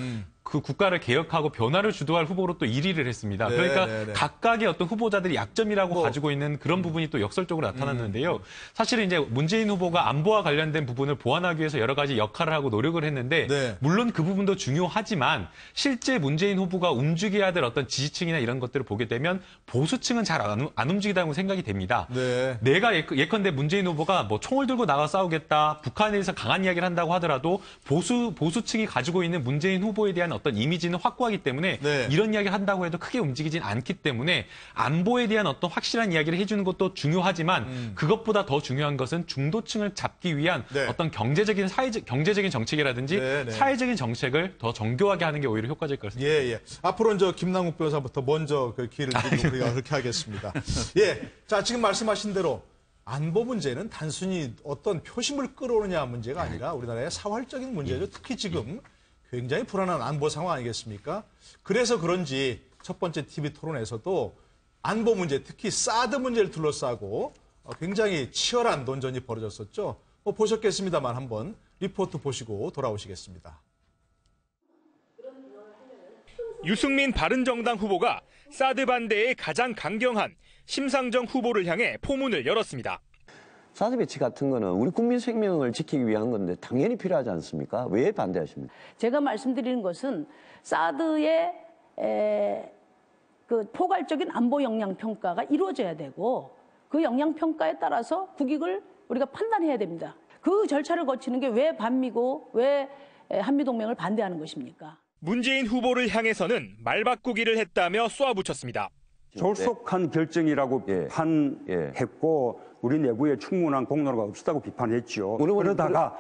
그 국가를 개혁하고 변화를 주도할 후보로 또 1위를 했습니다. 그러니까 각각의 어떤 후보자들이 약점이라고 가지고 있는 그런 부분이 또 역설적으로 나타났는데요. 사실은 이제 문재인 후보가 안보와 관련된 부분을 보완하기 위해서 여러 가지 역할을 하고 노력을 했는데 물론 그 부분도 중요하지만 실제 문재인 후보가 움직여야 될 어떤 지지층이나 이런 것들을 보게 되면 보수층은 잘 안 움직이다고 생각이 됩니다. 내가 예컨대 문재인 후보가 뭐 총을 들고 나가 싸우겠다, 북한에 대해서 강한 이야기를 한다고 하더라도 보수층이 가지고 있는 문재인 후보에 대한 어떤 이미지는 확고하기 때문에 이런 이야기를 한다고 해도 크게 움직이진 않기 때문에 안보에 대한 어떤 확실한 이야기를 해주는 것도 중요하지만 그것보다 더 중요한 것은 중도층을 잡기 위한 어떤 경제적인 정책이라든지 사회적인 정책을 더 정교하게 하는 게 오히려 효과적일 것 같습니다. 앞으로는 저 김남국 변호사부터 먼저 그 기회를 드리고 우리가 그렇게 하겠습니다. 자, 지금 말씀하신 대로 안보 문제는 단순히 어떤 표심을 끌어오느냐 문제가 아니라 우리나라의 사활적인 문제죠. 특히 지금 굉장히 불안한 안보 상황 아니겠습니까? 그래서 그런지 첫 번째 TV 토론에서도 안보 문제, 특히 사드 문제를 둘러싸고 굉장히 치열한 논전이 벌어졌었죠. 보셨겠습니다만 한번 리포트 보시고 돌아오시겠습니다. 유승민 바른정당 후보가 사드 반대에 가장 강경한 심상정 후보를 향해 포문을 열었습니다. 사드 배치 같은 거는 우리 국민 생명을 지키기 위한 건데 당연히 필요하지 않습니까? 왜 반대하십니까? 제가 말씀드리는 것은 사드의 그 포괄적인 안보 역량 평가가 이루어져야 되고 그 역량 평가에 따라서 국익을 우리가 판단해야 됩니다. 그 절차를 거치는 게 왜 반미고 왜 한미동맹을 반대하는 것입니까? 문재인 후보를 향해서는 말바꾸기를 했다며 쏘아붙였습니다. 졸속한 결정이라고 비판했고 우리 내부에 충분한 공론화가 없었다고 비판했죠. 그러다가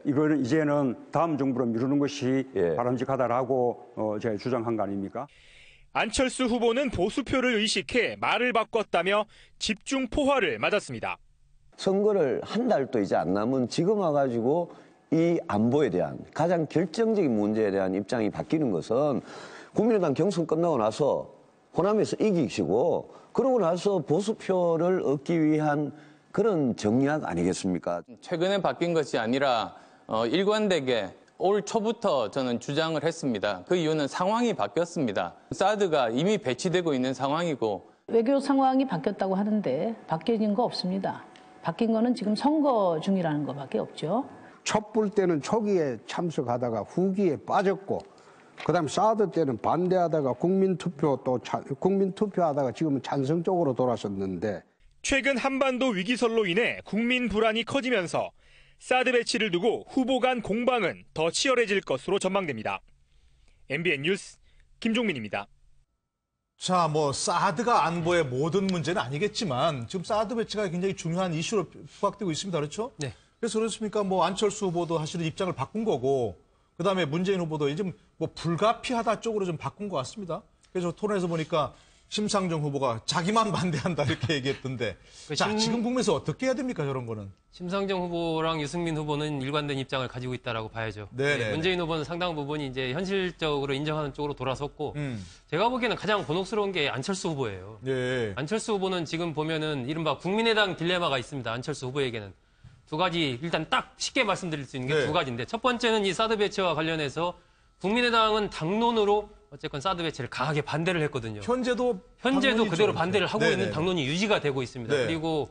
이거는 이제는 다음 정부로 미루는 것이 바람직하다라고 제가 주장한 거 아닙니까? 안철수 후보는 보수표를 의식해 말을 바꿨다며 집중 포화를 맞았습니다. 선거를 한 달도 이제 안 남은 지금 와가지고 이 안보에 대한 가장 결정적인 문제에 대한 입장이 바뀌는 것은 국민의당 경선 끝나고 나서 호남에서 이기시고 그러고 나서 보수표를 얻기 위한 그런 정략 아니겠습니까? 최근에 바뀐 것이 아니라 일관되게 올 초부터 저는 주장을 했습니다. 그 이유는 상황이 바뀌었습니다. 사드가 이미 배치되고 있는 상황이고 외교 상황이 바뀌었다고 하는데 바뀐 거 없습니다. 바뀐 거는 지금 선거 중이라는 것밖에 없죠. 촛불 때는 초기에 참석하다가 후기에 빠졌고 그다음 사드 때는 반대하다가 국민투표하다가 지금은 찬성 쪽으로 돌아섰는데 최근 한반도 위기설로 인해 국민 불안이 커지면서 사드 배치를 두고 후보 간 공방은 더 치열해질 것으로 전망됩니다. MBN 뉴스 김종민입니다. 자, 사드가 안보의 모든 문제는 아니겠지만 지금 사드 배치가 굉장히 중요한 이슈로 부각되고 있습니다. 그렇죠? 네. 그래서 그렇습니까? 안철수 후보도 사실은 입장을 바꾼 거고 그다음에 문재인 후보도 이제 불가피하다 쪽으로 좀 바꾼 것 같습니다. 그래서 토론에서 보니까 심상정 후보가 자기만 반대한다 이렇게 얘기했던데 자, 지금 국면에서 어떻게 해야 됩니까? 저런 거는. 심상정 후보랑 유승민 후보는 일관된 입장을 가지고 있다라고 봐야죠. 문재인 후보는 상당 부분이 이제 현실적으로 인정하는 쪽으로 돌아섰고 제가 보기에는 가장 곤혹스러운 게 안철수 후보예요. 안철수 후보는 지금 보면은 이른바 국민의당 딜레마가 있습니다. 안철수 후보에게는. 두 가지 일단 딱 쉽게 말씀드릴 수 있는 게 두 가지인데 첫 번째는 이 사드 배치와 관련해서 국민의당은 당론으로 어쨌건 사드 배치를 강하게 반대를 했거든요. 현재도 그대로 반대를 하고 있는 당론이 유지가 되고 있습니다. 그리고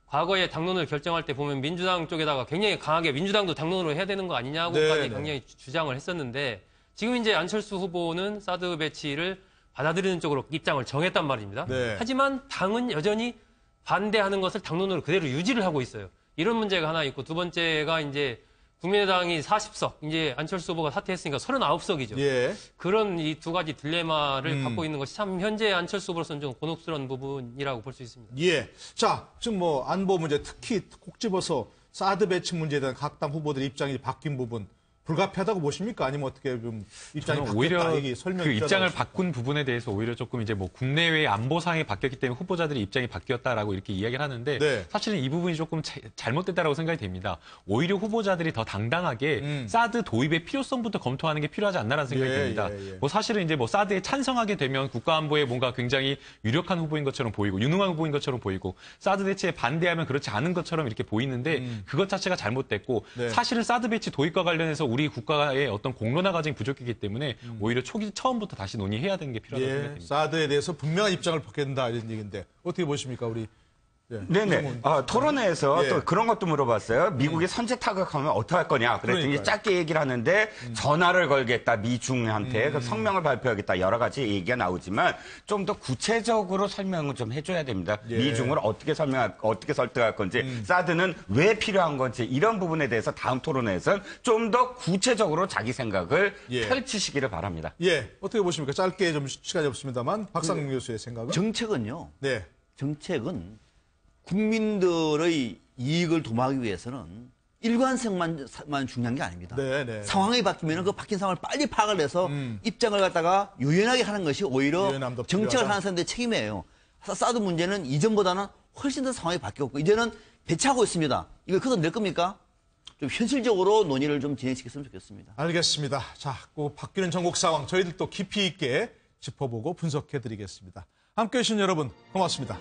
과거에 당론을 결정할 때 보면 민주당 쪽에다가 굉장히 강하게 민주당도 당론으로 해야 되는 거 아니냐고까지 굉장히 주장을 했었는데 지금 이제 안철수 후보는 사드 배치를 받아들이는 쪽으로 입장을 정했단 말입니다. 하지만 당은 여전히 반대하는 것을 당론으로 그대로 유지를 하고 있어요. 이런 문제가 하나 있고 두 번째가 이제 국민의당이 40석, 이제 안철수 후보가 사퇴했으니까 39석이죠. 예. 그런 이 두 가지 딜레마를 갖고 있는 것이 참 현재 안철수 후보로서는 좀 곤혹스러운 부분이라고 볼 수 있습니다. 예. 자, 지금 뭐 안보 문제 특히 콕 집어서 사드 배치 문제에 대한 각 당 후보들의 입장이 바뀐 부분 불가피하다고 보십니까? 아니면 어떻게 좀 입장이 바뀌었다 오히려 얘기 설명이 그 입장을 필요하다고 바꾼 부분에 대해서 오히려 조금 이제 뭐 국내외 안보 상황이 바뀌었기 때문에 후보자들의 입장이 바뀌었다라고 이렇게 이야기를 하는데 네. 사실은 이 부분이 조금 잘못됐다라고 생각이 됩니다. 오히려 후보자들이 더 당당하게 사드 도입의 필요성부터 검토하는 게 필요하지 않나라는 생각이 듭니다. 뭐 사실은 이제 뭐 사드에 찬성하게 되면 국가안보에 뭔가 굉장히 유력한 후보인 것처럼 보이고 유능한 후보인 것처럼 보이고 사드 대체에 반대하면 그렇지 않은 것처럼 이렇게 보이는데 그것 자체가 잘못됐고 네. 사실은 사드 배치 도입과 관련해서 우리 국가의 어떤 공론화 과정이 부족했기 때문에 오히려 처음부터 다시 논의해야 되는 게 필요하다고 예. 생각됩니다. 사드에 대해서 분명한 입장을 벗겨야 된다 이런 얘기인데 어떻게 보십니까? 우리 네네. 토론회에서 예. 또 그런 것도 물어봤어요. 미국이 선제 타격하면 어떻게 할 거냐. 그랬더니 그러니까요. 짧게 얘기를 하는데 전화를 걸겠다. 미중한테 그 성명을 발표하겠다. 여러 가지 얘기가 나오지만 좀 더 구체적으로 설명을 좀 해줘야 됩니다. 예. 미중을 어떻게 설득할 건지 사드는 왜 필요한 건지 이런 부분에 대해서 다음 토론회에서는 좀 더 구체적으로 자기 생각을 예. 펼치시기를 바랍니다. 예. 어떻게 보십니까? 짧게 좀 시간이 없습니다만 박상용 교수의 생각은? 정책은요. 네. 정책은 국민들의 이익을 도모하기 위해서는 일관성만 중요한 게 아닙니다. 네, 네. 상황이 바뀌면 그 바뀐 상황을 빨리 파악을 해서 입장을 갖다가 유연하게 하는 것이 오히려 유연함도 정책을 필요하다. 하는 사람들의 책임이에요. 사드 문제는 이전보다는 훨씬 더 상황이 바뀌었고 이제는 배치하고 있습니다. 이걸 걷어낼 겁니까? 좀 현실적으로 논의를 좀 진행시켰으면 좋겠습니다. 알겠습니다. 자, 그 바뀌는 전국 상황 저희들 또 깊이 있게 짚어보고 분석해드리겠습니다. 함께해 주신 여러분 고맙습니다.